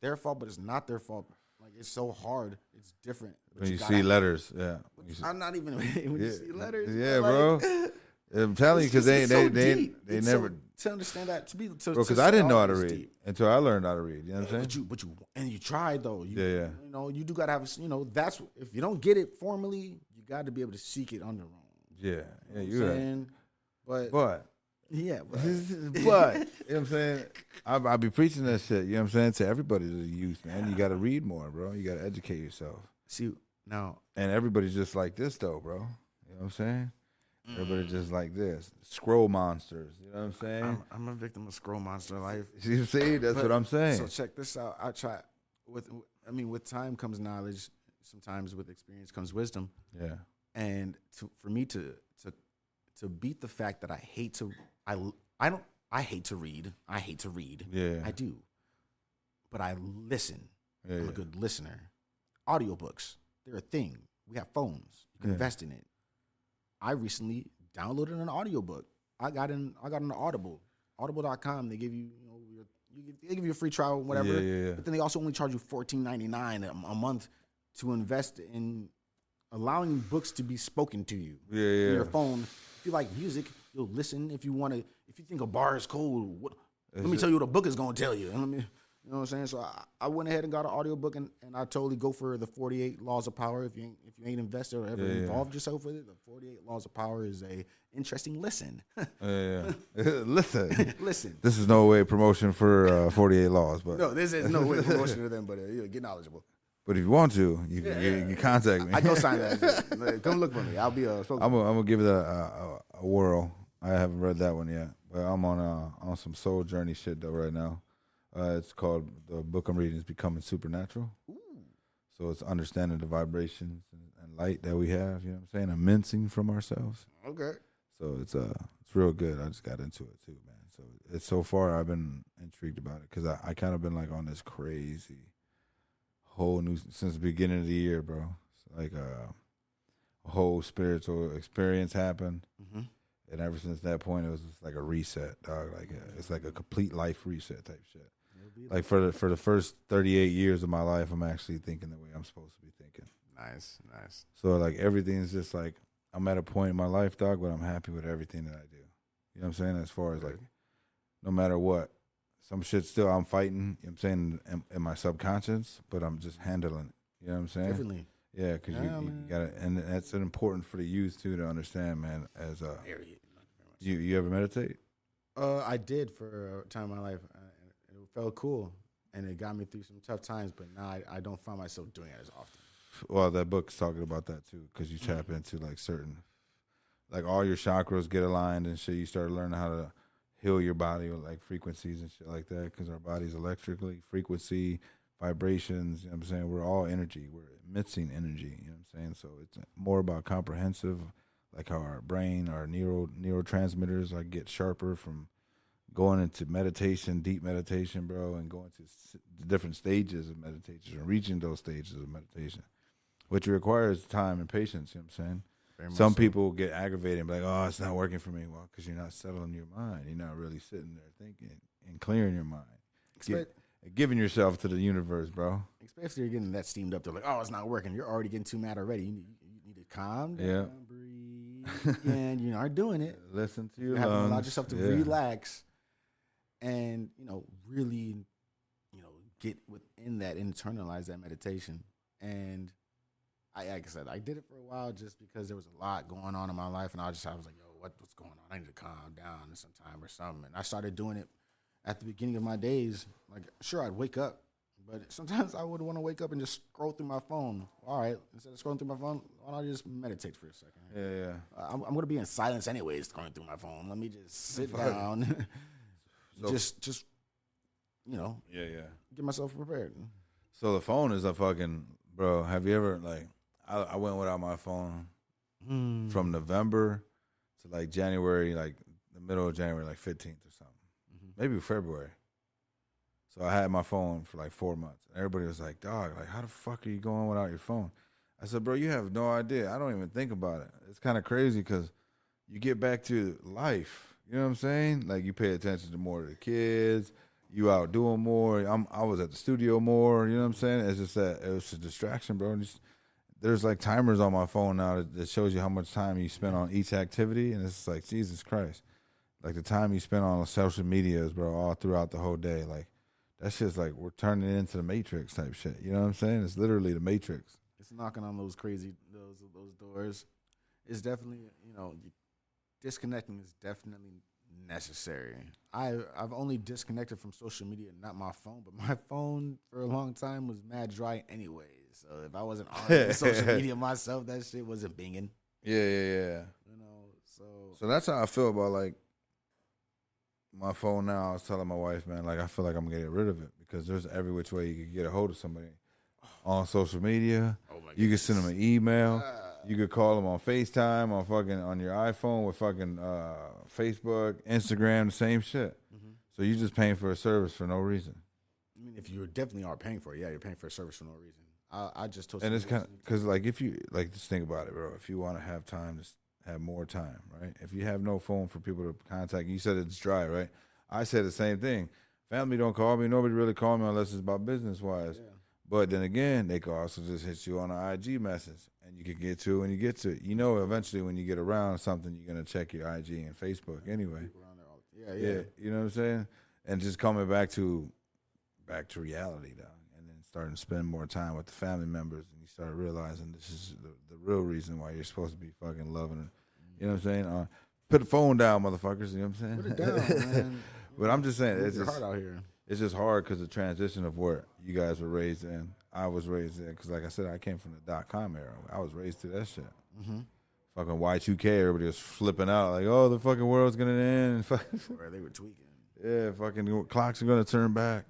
their fault, but it's not their fault. Like, it's so hard. It's different. When you see letters, yeah. I'm not even when you see letters. Yeah, bro. I'm telling you, because they never to understand that to be because I didn't know how to read until I learned how to read. You know what I'm saying? But you tried though. Yeah. You know, you do gotta have. You know, that's if you don't get it formally, you got to be able to seek it on your own. Yeah, yeah, you're right. But yeah, but you know what I'm saying? I be preaching that shit. You know what I'm saying to everybody, to the youth, man. You got to read more, bro. You got to educate yourself. See now, and everybody's just like this, though, bro. You know what I'm saying? Everybody just like this. Scroll monsters. You know what I'm saying? I'm a victim of scroll monster life. You see, that's what I'm saying. So check this out. I try with time comes knowledge. Sometimes with experience comes wisdom. Yeah. And for me to beat the fact that I hate to read. I hate to read. Yeah. I do. But I listen. Yeah, I'm a good listener. Audiobooks, they're a thing. We have phones. You can invest in it. I recently downloaded an audiobook. I got an Audible. Audible.com, they give you, they give you a free trial, whatever. Yeah. But then they also only charge you $14.99 a month to invest in allowing books to be spoken to you. Yeah. On your phone. If you like music, you'll listen. If you think a bar is cold, let me tell you what a book is gonna tell you. You know what I'm saying? So I went ahead and got an audiobook, and I totally go for the 48 Laws of Power. If you ain't invested or ever involved yourself with it, the 48 Laws of Power is a interesting listen. Listen. Listen. This is no way promotion for 48 Laws, but no, this is no way promotion to them, but get knowledgeable. But if you want to, you can contact me. I go sign that. Come look for me. I'll be a. I'm gonna give it a whirl. I haven't read that one yet, but I'm on some soul journey shit though right now. It's called, the book I'm reading is Becoming Supernatural. Ooh. So it's understanding the vibrations and light that we have, you know what I'm saying, and mincing from ourselves. Okay. So it's real good. I just got into it too, man. So it's so far I've been intrigued about it because I kind of been like on this crazy whole new, since the beginning of the year, bro. It's like a whole spiritual experience happened. Mm-hmm. And ever since that point, it was just like a reset, dog. Like it's like a complete life reset type shit. Like for the first 38 years of my life, I'm actually thinking the way I'm supposed to be thinking. Nice. So like everything's just like, I'm at a point in my life, dog, but I'm happy with everything that I do. You know what I'm saying? As far as like, no matter what, some shit still I'm fighting, you know what I'm saying, in my subconscious, but I'm just handling it. You know what I'm saying? Differently. Yeah, because you gotta, and that's important for the youth too to understand, man. As you ever meditate? I did for a time in my life. It felt cool, and it got me through some tough times. But now I don't find myself doing it as often. Well, that book's talking about that too, because you tap into like certain, like all your chakras get aligned and shit. You start learning how to heal your body with like frequencies and shit like that, because our body's electrically, frequency, vibrations. You know what I'm saying? We're all energy. We're emitting energy. You know what I'm saying? So it's more about comprehensive, like how our brain, our neurotransmitters like get sharper from going into meditation, deep meditation, bro, and going to the different stages of meditation and reaching those stages of meditation, which requires time and patience. You know what I'm saying? Some people get aggravated and be like, oh, it's not working for me. Well, because you're not settling your mind. You're not really sitting there thinking and clearing your mind. Giving yourself to the universe, bro. Especially you're getting that steamed up. They're like, oh, it's not working. You're already getting too mad already. You need to calm down, breathe, and you aren't doing it. Listen to your you have lungs. to allow yourself to relax and, really, get within that, internalize that meditation. And like I said, I did it for a while just because there was a lot going on in my life, and I was like, yo, what's going on? I need to calm down sometime or something. And I started doing it at the beginning of my days. Like, sure, I'd wake up, but sometimes I would want to wake up and just scroll through my phone. All right, instead of scrolling through my phone, why don't I just meditate for a second? Yeah. I'm going to be in silence anyways, scrolling through my phone. Let me just sit down. Just get myself prepared. So the phone is a fucking, bro, have you ever, like, I went without my phone from November to like January, like the middle of January, like 15th or something. Maybe February. So I had my phone for like 4 months. Everybody was like, dog, like, how the fuck are you going without your phone? I said, bro, you have no idea. I don't even think about it. It's kind of crazy because you get back to life. You know what I'm saying? Like, you pay attention to more of the kids. You out doing more. I was at the studio more. You know what I'm saying? It's just that it was a distraction, bro. There's like timers on my phone now that shows you how much time you spend on each activity. And it's like, Jesus Christ. Like, the time you spend on social medias, bro, all throughout the whole day. Like, that shit's like, we're turning it into the Matrix type shit. You know what I'm saying? It's literally the Matrix. It's knocking on those crazy those doors. It's definitely disconnecting is definitely necessary. I've only disconnected from social media, not my phone, but my phone for a long time was mad dry anyway. So if I wasn't on social media myself, that shit wasn't binging. Yeah. So that's how I feel about like my phone now. I was telling my wife, man, like I feel like I'm gonna get rid of it because there's every which way you can get a hold of somebody on social media. Oh my you can send them an email. You could call them on FaceTime, on your iPhone with fucking Facebook, Instagram, the same shit. Mm-hmm. So you just paying for a service for no reason. I mean, if you definitely are paying for it, yeah, you're paying for a service for no reason. I just told. And it's kind of because like if you like just think about it, bro. If you want to have time to have more time, right? If you have no phone for people to contact, you said it's dry, right? I said the same thing. Family don't call me. Nobody really call me unless it's about business wise. Yeah. But then again, they could also just hit you on an IG message, and you can get to it when you get to it. You know, eventually when you get around something, you're gonna check your IG and Facebook anyway. Yeah. You know what I'm saying? And just coming back to reality, though, and then starting to spend more time with the family members, and you start realizing this is the real reason why you're supposed to be fucking loving it. You know what I'm saying? Put the phone down, motherfuckers. You know what I'm saying? Put it down, man. But I'm just saying, it's hard out here. It's just hard because the transition of where you guys were raised in, I was raised in. Because like I said, I came from the .com era. I was raised to that shit. Mm-hmm. Fucking Y2K, everybody was flipping out like, oh, the fucking world's gonna end. Where they were tweaking. Yeah, fucking clocks are gonna turn back.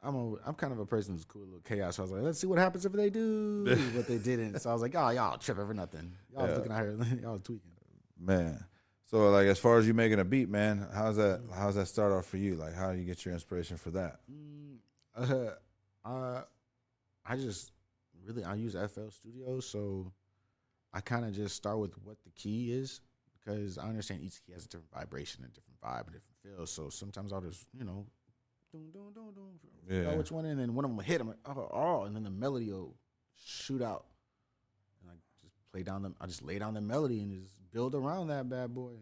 I'm kind of a person who's cool with a little chaos. So I was like, let's see what happens if they do, but they didn't. So I was like, oh, y'all tripping for nothing. Y'all was looking out here, y'all was tweaking. Man. So like as far as you making a beat, man, how's that start off for you? Like how do you get your inspiration for that? I use FL Studio, so I kind of just start with what the key is because I understand each key has a different vibration, a different vibe, a different feel. So sometimes I'll just doom, which one, and then one of them will hit. I'm like, oh, and then the melody will shoot out, and I just lay down the melody and just build around that bad boy.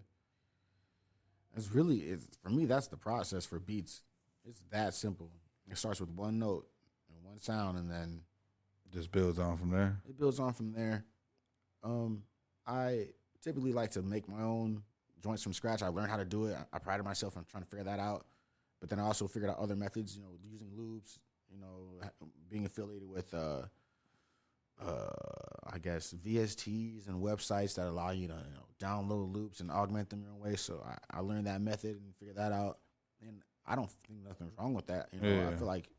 For me, that's the process for beats. It's that simple. It starts with one note and one sound, and then just builds on from there. It builds on from there. I typically like to make my own joints from scratch. I learned how to do it. I prided myself on trying to figure that out. But then I also figured out other methods, using loops, being affiliated with I guess VSTs and websites that allow you to download loops and augment them your own way. So I learned that method and figured that out, and I don't think nothing's wrong with that. I feel like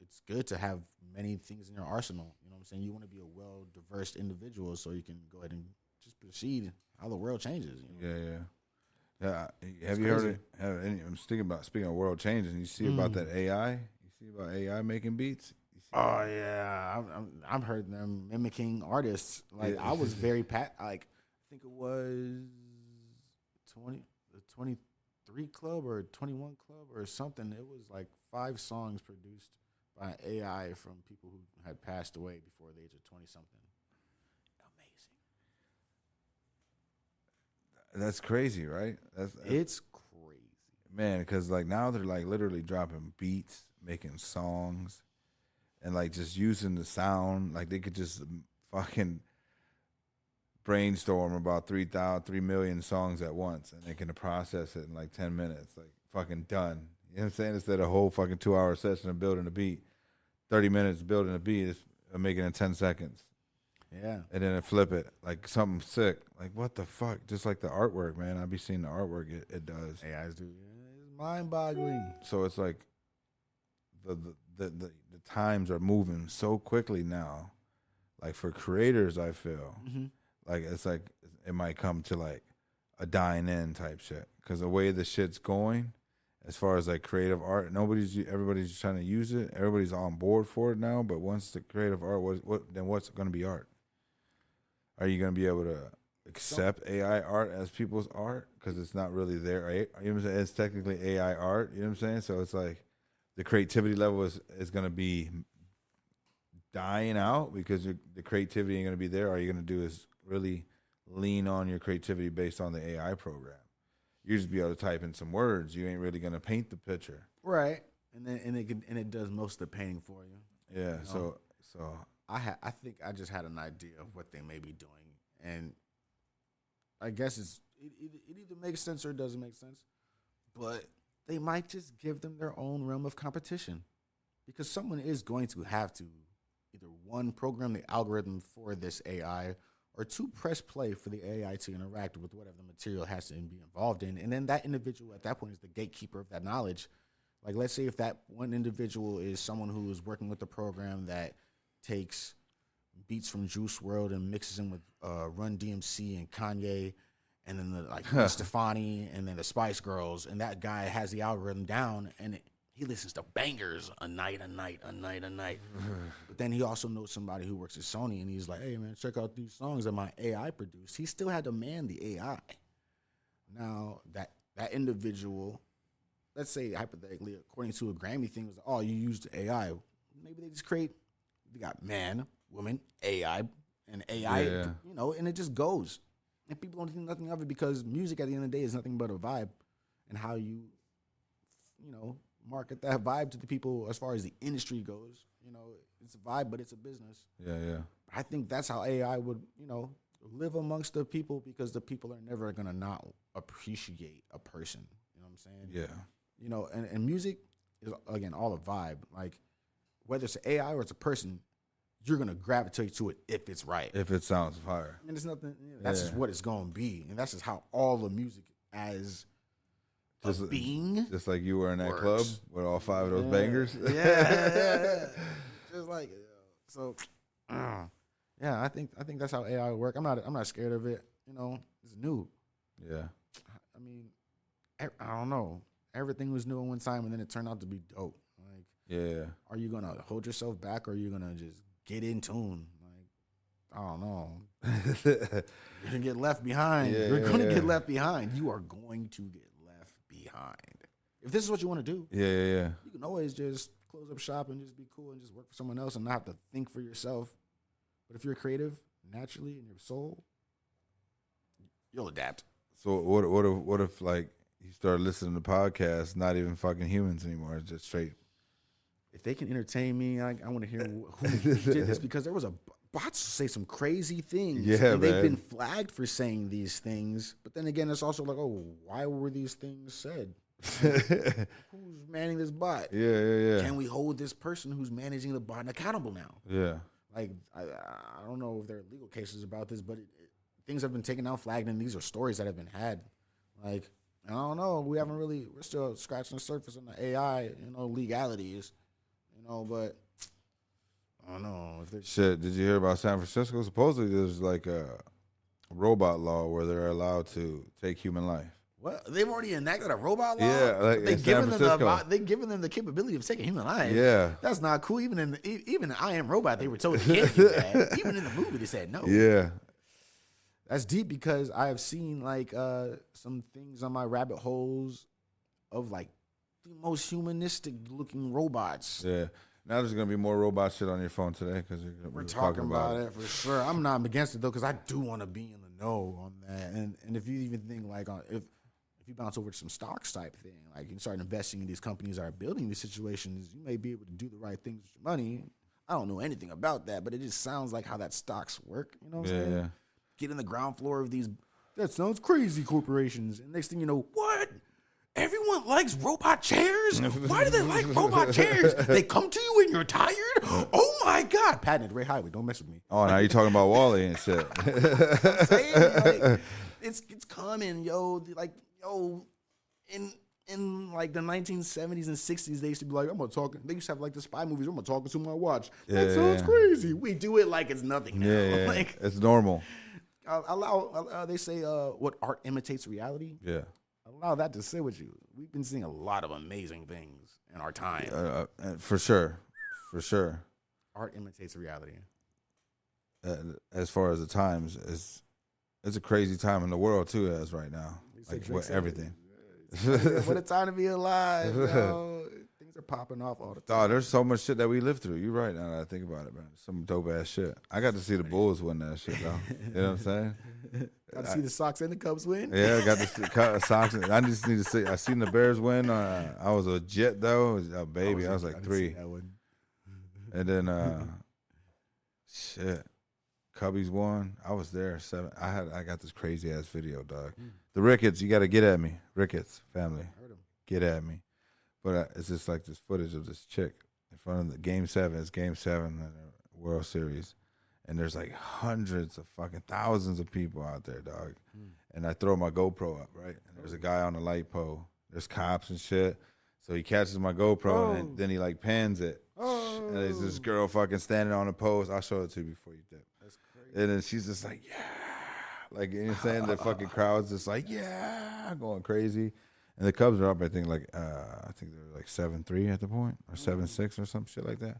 it's good to have many things in your arsenal. You know what I'm saying? You want to be a well diverse individual so you can go ahead and just proceed how the world changes. Yeah. Have you heard it? I'm speaking of world changes, and you see about that AI. You see about AI making beats. Oh yeah, I've heard them mimicking artists. Like I was very I think it was the 23 Club or 21 Club or something. It was like 5 songs produced by AI from people who had passed away before the age of 20 something. Amazing. That's crazy, right? It's crazy, man. Because like now they're like literally dropping beats, making songs. And like just using the sound, like they could just fucking brainstorm about 3 million songs at once, and they can process it in like 10 minutes, like fucking done. You know what I'm saying? Instead of a whole fucking 2-hour session of building a beat, 30 minutes building a beat is making it in 10 seconds. Yeah. And then flip it like something sick. Like what the fuck? Just like the artwork, man. I be seeing the artwork it does. AIs do. It's mind-boggling. So it's like the times are moving so quickly now. Like for creators, I feel like it's like it might come to like a dying end type shit because the way the shit's going, as far as like creative art, everybody's trying to use it. Everybody's on board for it now. But once the creative art then what's going to be art? Are you going to be able to accept AI art as people's art because it's not really their art? You know what I'm saying? It's technically AI art. You know what I'm saying? So it's like. The creativity level is going to be dying out because the creativity ain't going to be there. All you're going to do is really lean on your creativity based on the AI program. You just be able to type in some words. You ain't really going to paint the picture, right? And it does most of the painting for you. Yeah. So I think I just had an idea of what they may be doing, and I guess it either makes sense or it doesn't make sense, but they might just give them their own realm of competition, because someone is going to have to either one, program the algorithm for this AI, or two, press play for the AI to interact with whatever the material has to be involved in. And then that individual at that point is the gatekeeper of that knowledge. Like, let's say if that one individual is someone who is working with the program that takes beats from Juice WRLD and mixes them with Run DMC and Kanye, and then Gwen Stefani and then the Spice Girls, and that guy has the algorithm down, and he listens to bangers a night. But then he also knows somebody who works at Sony, and he's like, hey, man, check out these songs that my AI produced. He still had to man the AI. Now, that individual, let's say hypothetically, according to a Grammy thing, was, oh, you used AI. Maybe they got man, woman, AI, and AI, and it just goes. And people don't think nothing of it, because music at the end of the day is nothing but a vibe, and how you market that vibe to the people as far as the industry goes. It's a vibe, but it's a business. Yeah. I think that's how AI would, live amongst the people, because the people are never going to not appreciate a person. You know what I'm saying? Yeah. And music is, again, all a vibe. Like, whether it's an AI or it's a person, you're going to gravitate to it if it's right. If it sounds fire. And it's nothing, that's just what it's going to be. And that's just how all the music as being. Just like you were in that club with all 5 of those bangers. Yeah. Just like, so, I think that's how AI would work. I'm not scared of it. It's new. Yeah. I mean, I don't know. Everything was new at one time, and then it turned out to be dope. Like, yeah. Are you gonna hold yourself back, or are you gonna just get in tune? Like, I don't know. You're gonna get left behind. You're gonna get left behind. You are going to get left behind. If this is what you want to do, yeah. You can always just close up shop and just be cool and just work for someone else and not have to think for yourself. But if you're creative naturally in your soul, you'll adapt. So what if like you start listening to podcasts, not even fucking humans anymore, it's just straight. If they can entertain me, I want to hear who did this, because there was a bots say some crazy things. Yeah, and they've been flagged for saying these things. But then again, it's also like, oh, why were these things said? Who's manning this bot? Yeah. Can we hold this person who's managing the bot accountable now? Yeah. Like, I don't know if there are legal cases about this, but things have been taken out, flagged, and these are stories that have been had. Like, I don't know. We're still scratching the surface on the AI, legalities, but I don't know. Shit, did you hear about San Francisco? Supposedly there's like a robot law where they're allowed to take human life. What? They've already enacted a robot law? Yeah, like they've given them the capability of taking human life. Yeah. That's not cool. Even in I Am Robot, they were told they can't do that. Even in the movie, they said no. Yeah. That's deep, because I have seen like some things on my rabbit holes of like the most humanistic looking robots. Yeah. Now there's gonna be more robot shit on your phone today, because we're talking about it for sure. I'm not against it though, because I do want to be in the know on that. And if you even think like if you bounce over to some stocks type thing, like you start investing in these companies that are building these situations, you may be able to do the right things with your money. I don't know anything about that, but it just sounds like how that stocks work. You know what I'm saying? Yeah. Get in the ground floor of these, that sounds crazy, corporations. And next thing you know, what? Everyone likes robot chairs? Why do they like robot chairs? They come to you when you're tired? Oh my God. Patented Ray Highway, don't mess with me. Oh, now you're talking about Wally and shit. I'm saying, like, it's coming, yo. Like, yo, in like the 1970s and 60s, they used to be like, they used to have like the spy movies, I'm gonna talk to my watch. That sounds crazy. We do it like it's nothing now. Yeah, Like, it's normal. They say what art imitates reality. Yeah. Allow that to sit with you. We've been seeing a lot of amazing things in our time. For sure. Art imitates reality. As far as the times, it's a crazy time in the world too, as right now. Like with everything. What a time to be alive, yo. Things are popping off all the time. Oh, there's so much shit that we lived through. You're right now that I think about it, man. Some dope ass shit. I got to see the Bulls win that shit, though. You know what I'm saying? Got to see the Sox and the Cubs win? Yeah, I got to see Sox. I just need to see. I seen the Bears win. I was a Jet, though. A baby. I was like 3. And then Shit. Cubbies won. I was there. I got this crazy ass video, dog. The Ricketts, you got to get at me. Ricketts family, get at me. But it's just like this footage of this chick in front of the Game 7. It's Game 7 in the World Series. And there's like hundreds of fucking thousands of people out there, dog. And I throw my GoPro up, right? And there's a guy on the light pole. There's cops and shit. So he catches my GoPro and then he like pans it. And there's this girl fucking standing on a post. I'll show it to you before you dip. That's crazy. And then she's just like, yeah. Like, you know what I'm saying? The fucking crowd's just like, yeah, going crazy. And the Cubs are up, I think, like, I think they were like 7-3 at the point, or 7-6 or some shit like that.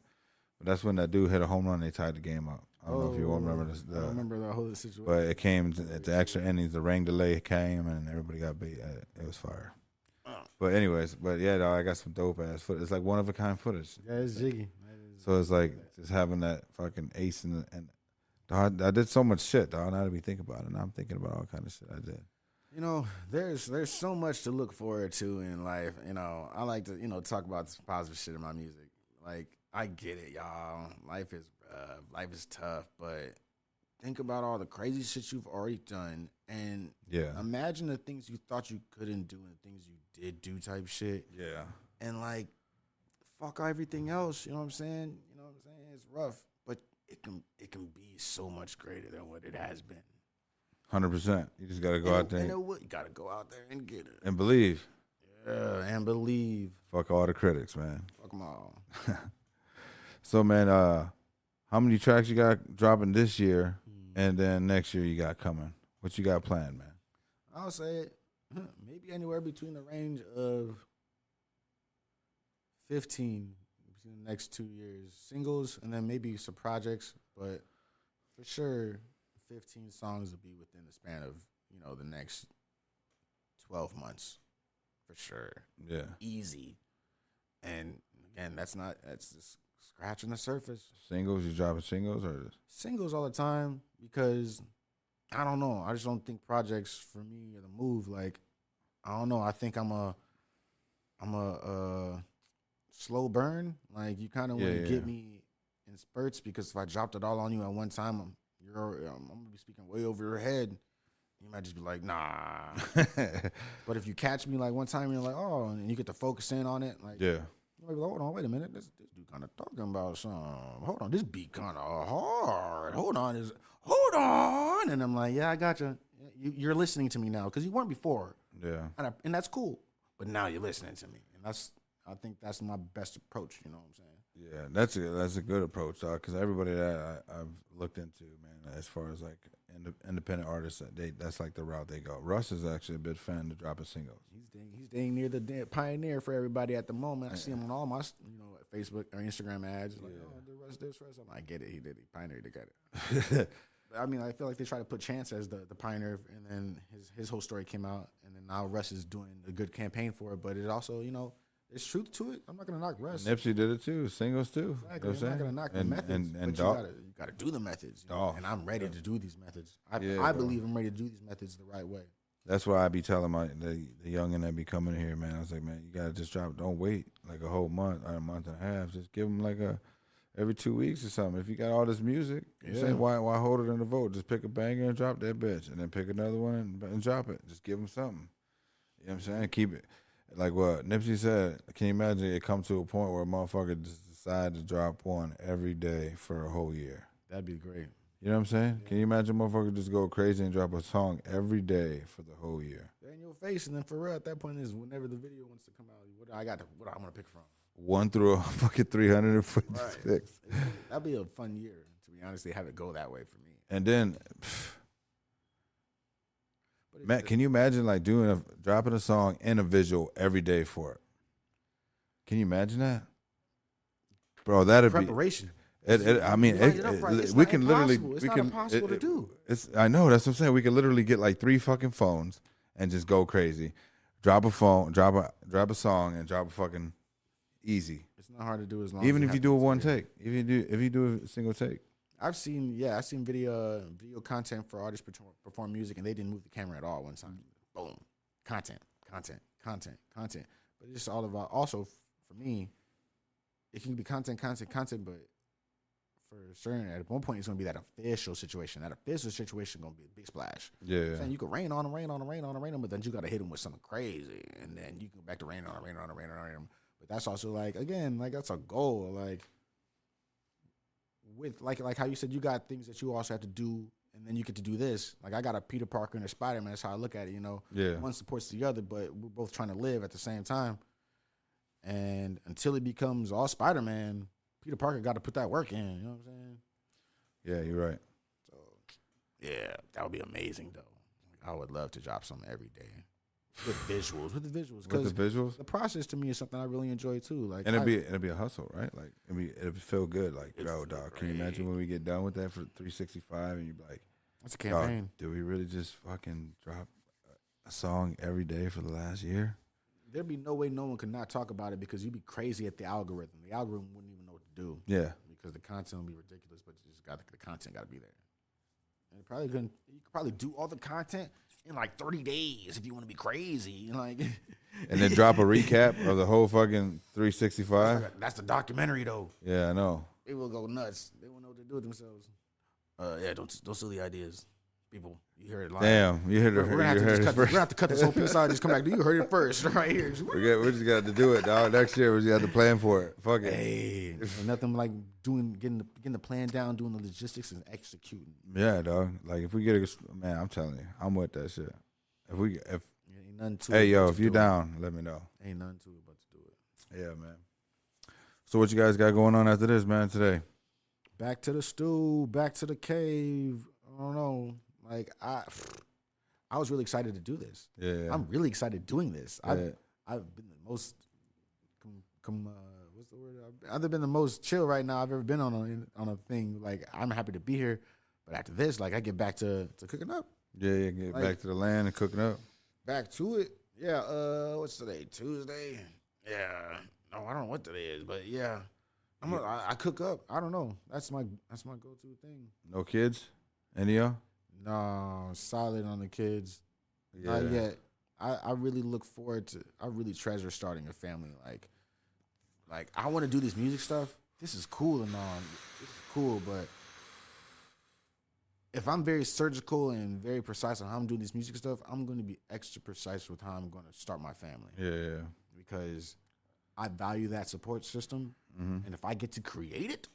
But that's when that dude hit a home run and they tied the game up. I don't know if you all remember this. I don't remember that whole situation. But it came at the extra innings. The rain delay came and everybody got beat. It was fire. But anyways, yeah, dog, I got some dope ass footage. It's like one of a kind footage. Yeah, it's jiggy. So it's like just having that fucking ace and dog, I did so much shit, dog. Now that we think about it, now I'm thinking about all kind of shit I did. You know, there's so much to look forward to in life. You know, I like to talk about some positive shit in my music. Like, I get it, y'all. Life is tough, but think about all the crazy shit you've already done, and imagine the things you thought you couldn't do and the things you did do type shit. Yeah. And like, fuck everything else. You know what I'm saying? It's rough, but it can be so much greater than what it has been. 100%. You just gotta go out there. You gotta go out there and get it and believe. Yeah, and believe. Fuck all the critics, man. Fuck them all. So, man, how many tracks you got dropping this year, and then next year you got coming? What you got planned, man? I'll say maybe anywhere between the range of 15 between the next 2 years. Singles, and then maybe some projects, but for sure 15 songs will be within the span of, the next 12 months. For sure. Yeah. Easy. And again, that's just scratching the surface. Singles, you dropping singles or singles all the time because I don't know. I just don't think projects for me are the move. Like, I don't know. I think I'm a slow burn. Like, you kind of want to get me in spurts because if I dropped it all on you at one time, I'm gonna be speaking way over your head. You might just be like, nah. But if you catch me like one time, and you're like, oh, and you get to focus in on it, like, you might be like, hold on, wait a minute, this dude kind of talking about some. Hold on, this beat kind of hard. Hold on, and I'm like, yeah, I got you. You're listening to me now because you weren't before. Yeah, and that's cool. But now you're listening to me, and I think that's my best approach. You know what I'm saying? Yeah, that's a good approach, dog. Because everybody that I've looked into, man, as far as like independent artists, that's like the route they go. Russ is actually a big fan of dropping singles. He's dang near the pioneer for everybody at the moment. I see him on all my Facebook or Instagram ads. Like, this Russ. I get it. He did. He pioneered to get it. I mean, I feel like they try to put Chance as the pioneer, and then his whole story came out, and then now Russ is doing a good campaign for it. But it also, there's truth to it. I'm not gonna knock Russ. Nipsey did it too. Singles too. Exactly. I'm not gonna knock the methods. But you gotta do the methods. And I'm ready to do these methods. I believe I'm ready to do these methods the right way. That's why I be telling the youngin' that be coming here, man. I was like, man, you gotta just drop. Don't wait like a whole month or a month and a half. Just give them like every 2 weeks or something. If you got all this music, you say, why hold it in the vote? Just pick a banger and drop that bitch, and then pick another one and drop it. Just give them something. You know what I'm saying? Keep it. Like what Nipsey said, can you imagine it come to a point where a motherfucker just decide to drop one every day for a whole year? That'd be great. You know what I'm saying? Yeah. Can you imagine a motherfucker just go crazy and drop a song every day for the whole year? They're in your face, and then for real, at that point is whenever the video wants to come out, what I'm gonna pick from? 1 through a fucking 346. Right. That'd be a fun year, to be honest. They have it go that way for me. And then, Matt, can you imagine like dropping a song and a visual every day for it? Can you imagine that, bro? That'd preparation. We can literally. It's not impossible to do. I know, that's what I'm saying. We can literally get like 3 fucking phones and just go crazy. Drop a phone, drop a song, and drop a fucking easy. It's not hard to do as long. Even as if you do a one take, if you do a single take. I've seen video content for artists perform music, and they didn't move the camera at all one time. Boom, content. But it's just all about. Also, for me, it can be content. But certain. At one point, it's gonna be that official situation. That official situation gonna be a big splash. Yeah. Saying you can rain on them, but then you gotta hit them with something crazy, and then you can go back to rain on them. But that's also like again, like that's a goal. Like with like how you said you got things that you also have to do, and then you get to do this. Like I got a Peter Parker and a Spider-Man. That's how I look at it. You know, one supports the other, but we're both trying to live at the same time. And until it becomes all Spider-Man, Peter Parker got to put that work in. You know what I'm saying? Yeah, you're right. So, yeah, that would be amazing, though. Like, I would love to drop something every day with visuals. With the visuals, the process to me is something I really enjoy too. Like, and it'd be a hustle, right? Like, it'd feel good. Like, yo, dog, can you imagine when we get done with that for 365 and you be like, that's a campaign. Did we really just fucking drop a song every day for the last year? There'd be no way no one could not talk about it because you'd be crazy at the algorithm. The algorithm wouldn't even know what to do. Yeah. Because the content would be ridiculous, but you just got the content got to be there. And you could probably do all the content in like 30 days if you want to be crazy. Like, and then drop a recap of the whole fucking 365. That's the documentary though. Yeah, I know. They will go nuts. They won't know what to do with themselves. Yeah, don't silly ideas. People, you heard it live. Damn, you heard it. We're gonna have to cut this whole piece out and just come back. You heard it first, right here. We just got to do it, dog. Next year, we just got to plan for it. Fuck it. Hey, nothing like getting the plan down, doing the logistics, and executing. Yeah, dog. Like if we get man, I'm telling you, I'm with that shit. Ain't nothing to hey, yo, if you down, let me know. Ain't nothing to it but to do it. Yeah, man. So what you guys got going on after this, man? Today? Back to the stew. Back to the cave. I don't know. Like I was really excited to do this. Yeah. I'm really excited doing this. Yeah. I've been the most what's the word? I've been the most chill right now I've ever been on a thing. Like I'm happy to be here, but after this, like I get back to cooking up. Yeah, get like, back to the land and cooking up. Back to it. Yeah. What's today? Tuesday. Yeah. No, I don't know what today is, but yeah. I cook up. I don't know. That's my go-to thing. No kids? Any of y'all? No, solid on the kids. Yeah. Not yet. I really look forward to. I really treasure starting a family. Like I want to do this music stuff. This is cool and all. This is cool, but if I'm very surgical and very precise on how I'm doing this music stuff, I'm going to be extra precise with how I'm going to start my family. Yeah. Because I value that support system, and if I get to create it,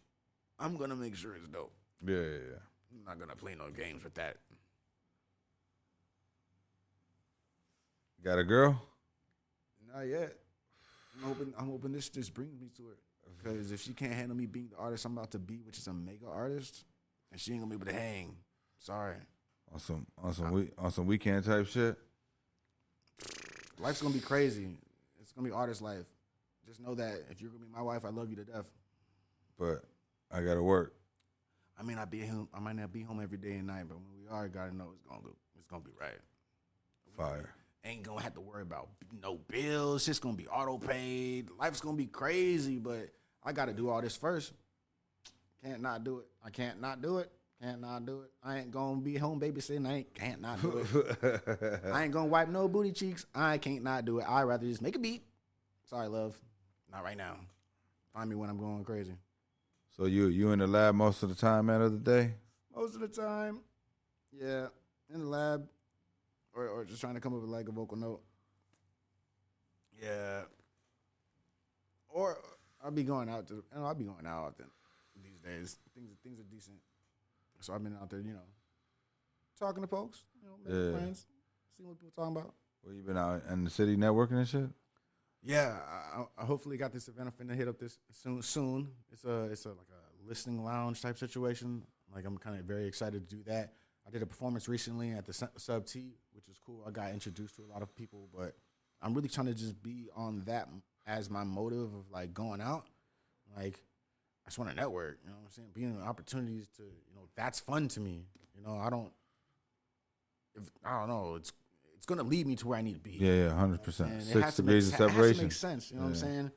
I'm going to make sure it's dope. Yeah. I'm not gonna play no games with that. Got a girl? Not yet. I'm hoping this just brings me to her. Because if she can't handle me being the artist I'm about to be, which is a mega artist, and she ain't gonna be able to hang. Sorry. On some weekend type shit. Life's gonna be crazy. It's gonna be artist life. Just know that if you're gonna be my wife, I love you to death. But I gotta work. I may not be home every day and night, but when we are, gotta know it's gonna be right. Fire. Ain't gonna have to worry about no bills. It's gonna be auto paid. Life's gonna be crazy, but I gotta do all this first. Can't not do it. I can't not do it. Can't not do it. I ain't gonna be home babysitting. Can't not do it. I ain't gonna wipe no booty cheeks. I can't not do it. I'd rather just make a beat. Sorry, love. Not right now. Find me when I'm going crazy. So you in the lab most of the time, man, of the day? Most of the time, yeah, in the lab, or just trying to come up with like a vocal note. Yeah, or I'll be going out often these days. Things are decent, so I've been out there, talking to folks, making friends, seeing what people talking about. Well, you been out in the city networking and shit? Yeah, I hopefully got this event. I'm finna hit up this soon. It's like a listening lounge type situation. Like I'm kind of very excited to do that. I did a performance recently at the Sub T, which is cool. I got introduced to a lot of people, but I'm really trying to just be on that as my motive of like going out. Like I just want to network. You know what I'm saying? Being in opportunities to, that's fun to me. I don't know. It's going to lead me to where I need to be. Yeah, 100%. 6 degrees of separation. It has to make sense. You know what I'm saying?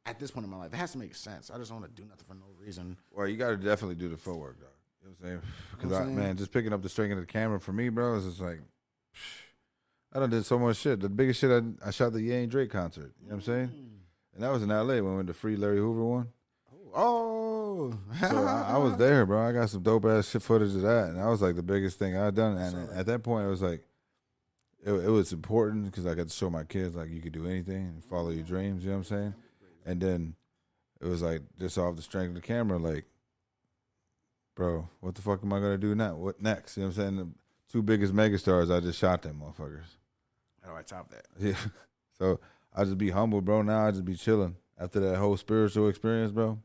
At this point in my life, it has to make sense. I just don't want to do nothing for no reason. Well, you got to definitely do the footwork, dog. You know what I'm saying? Because, man, just picking up the string of the camera for me, bro, is just like, I done did so much shit. The biggest shit, I shot the Ye and Drake concert. You know what I'm saying? And that was in L.A. when we went to Free Larry Hoover one. Oh, cool. So I was there, bro. I got some dope ass shit footage of that, and that was like the biggest thing I'd done. And at that point, it was like, it was important because I got to show my kids like you could do anything and follow your dreams. You know what I'm saying? And then it was like just off the strength of the camera, like, bro, what the fuck am I gonna do now? What next? You know what I'm saying? The two biggest megastars, I just shot them motherfuckers. How do I top that? Yeah. So I just be humble, bro. Now I just be chilling. After that whole spiritual experience, bro,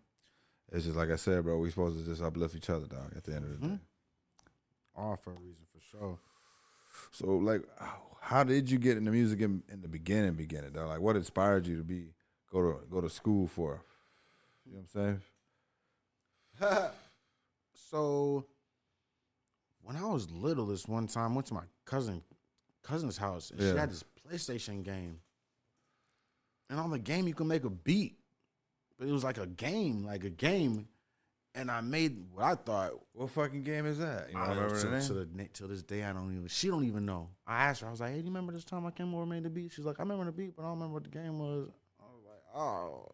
it's just like I said, bro, we supposed to just uplift each other, dog, at the end of the day. All for a reason, for sure. So, like, how did you get into music in the beginning, dog? Like, what inspired you to go to school for? You know what I'm saying? So, when I was little, this one time, I went to my cousin's house, and she had this PlayStation game. And on the game, you can make a beat. But it was like a game. And I made what I thought. What fucking game is that? You remember the name? Till this day, she don't even know. I asked her, I was like, hey, do you remember this time I came over and made the beat? She's like, I remember the beat, but I don't remember what the game was. I was like, oh.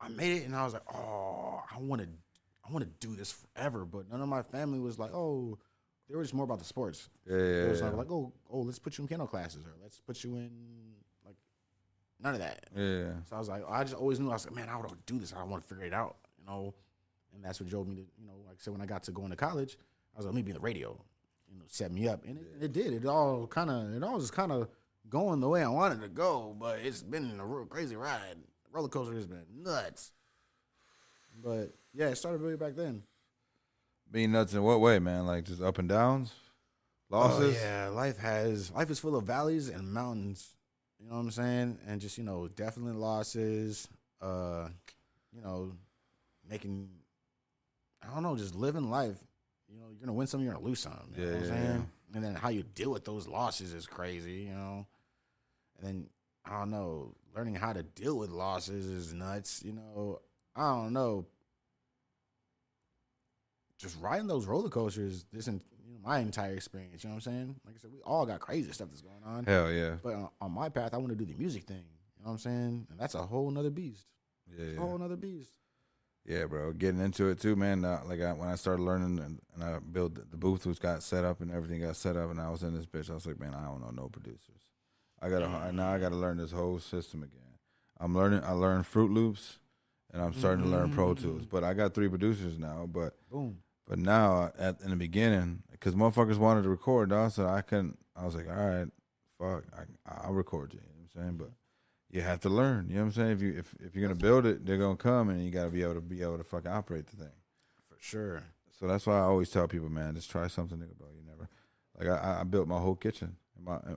I made it, and I was like, oh, I want to do this forever. But none of my family was like, oh, they were just more about the sports. Yeah. It was like, oh, let's put you in piano classes, or let's put you in, like, none of that. Yeah. So I was like, I just always knew, I was like, man, I want to do this. I want to figure it out, you know. And that's what drove me to, you know, like I said, when I got to going to college, I was like, let me be in the radio, you know, set me up. And it did. It all was kind of going the way I wanted to go, but it's been a real crazy ride. Roller coaster has been nuts. But yeah, it started really back then. Being nuts in what way, man? Like just up and downs? Losses? Yeah, life is full of valleys and mountains. You know what I'm saying? And just, you know, definitely losses. You know, making, I don't know, just living life. You know, you're gonna win some, you're gonna lose some. You know what I'm saying? And then how you deal with those losses is crazy, you know. And then I don't know, learning how to deal with losses is nuts, you know. I don't know. Just riding those roller coasters, my entire experience, you know what I'm saying? Like I said, we all got crazy stuff that's going on. Hell yeah. But on my path, I want to do the music thing, you know what I'm saying? And that's a whole nother beast. Yeah. A whole nother beast. Yeah, bro. Getting into it too, man. When I started learning and I built the booth, was got set up and everything got set up, and I was in this bitch. I was like, man, I don't know no producers. I gotta learn this whole system again. I learned Fruit Loops, and I'm starting to learn Pro Tools. But I got 3 producers now. But But now in the beginning, because motherfuckers wanted to record, dog, so I was like, all right, fuck, I'll record you. You know what I'm saying? But you have to learn. You know what I'm saying? If you're gonna build it, they're gonna come, and you gotta be able to fucking operate the thing. For sure. So that's why I always tell people, man, just try something, nigga, bro. You never, like I built my whole kitchen. I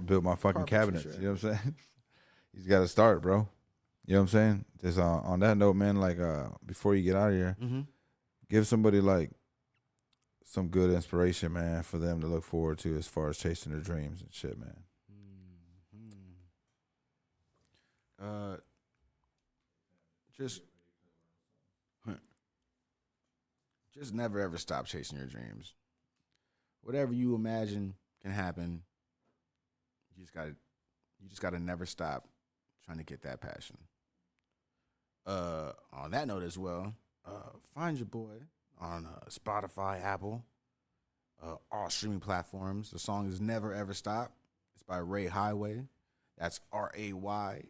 built my fucking cabinets. You know what I'm saying? You just gotta start, bro. You know what I'm saying? Just on that note, man. Like before you get out of here, give somebody like some good inspiration, man, for them to look forward to as far as chasing their dreams and shit, man. Just never ever stop chasing your dreams. Whatever you imagine can happen. You just gotta never stop trying to get that passion. On that note as well, find your boy on Spotify, Apple, all streaming platforms. The song is Never Ever Stop. It's by Ray Highway. That's RayHiiway,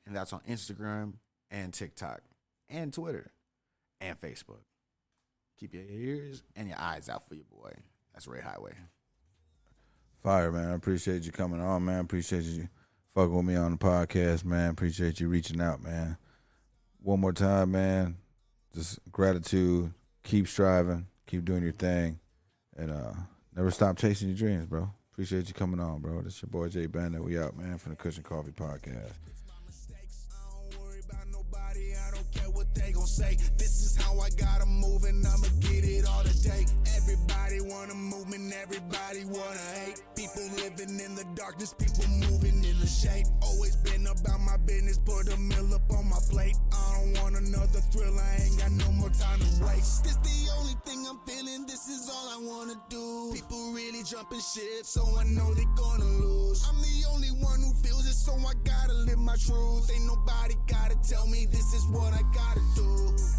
and that's on Instagram and TikTok and Twitter and Facebook. Keep your ears and your eyes out for your boy. That's Ray Highway. Fire, man. I appreciate you coming on, man. Appreciate you fucking with me on the podcast, man. Appreciate you reaching out, man. One more time, man. Just gratitude. Keep striving. Keep doing your thing. And never stop chasing your dreams, bro. Appreciate you coming on, bro. This your boy Jay Bandit. We out, man, from the Kush and Coffee Podcast. They gon' say this is how I gotta move and I'ma get it all today. Everybody wanna move and everybody wanna hate. People living in the darkness, people moving in the shade. Always been about my business, put a meal up on my plate. I don't want another thrill, I ain't got no more time to waste. This the only thing I'm feeling, this is all I wanna do. People really jumping ship, so I know they gonna lose. lose. I'm the only one who feels it, so I gotta live my truth. Ain't nobody gotta tell me this is what I gotta do.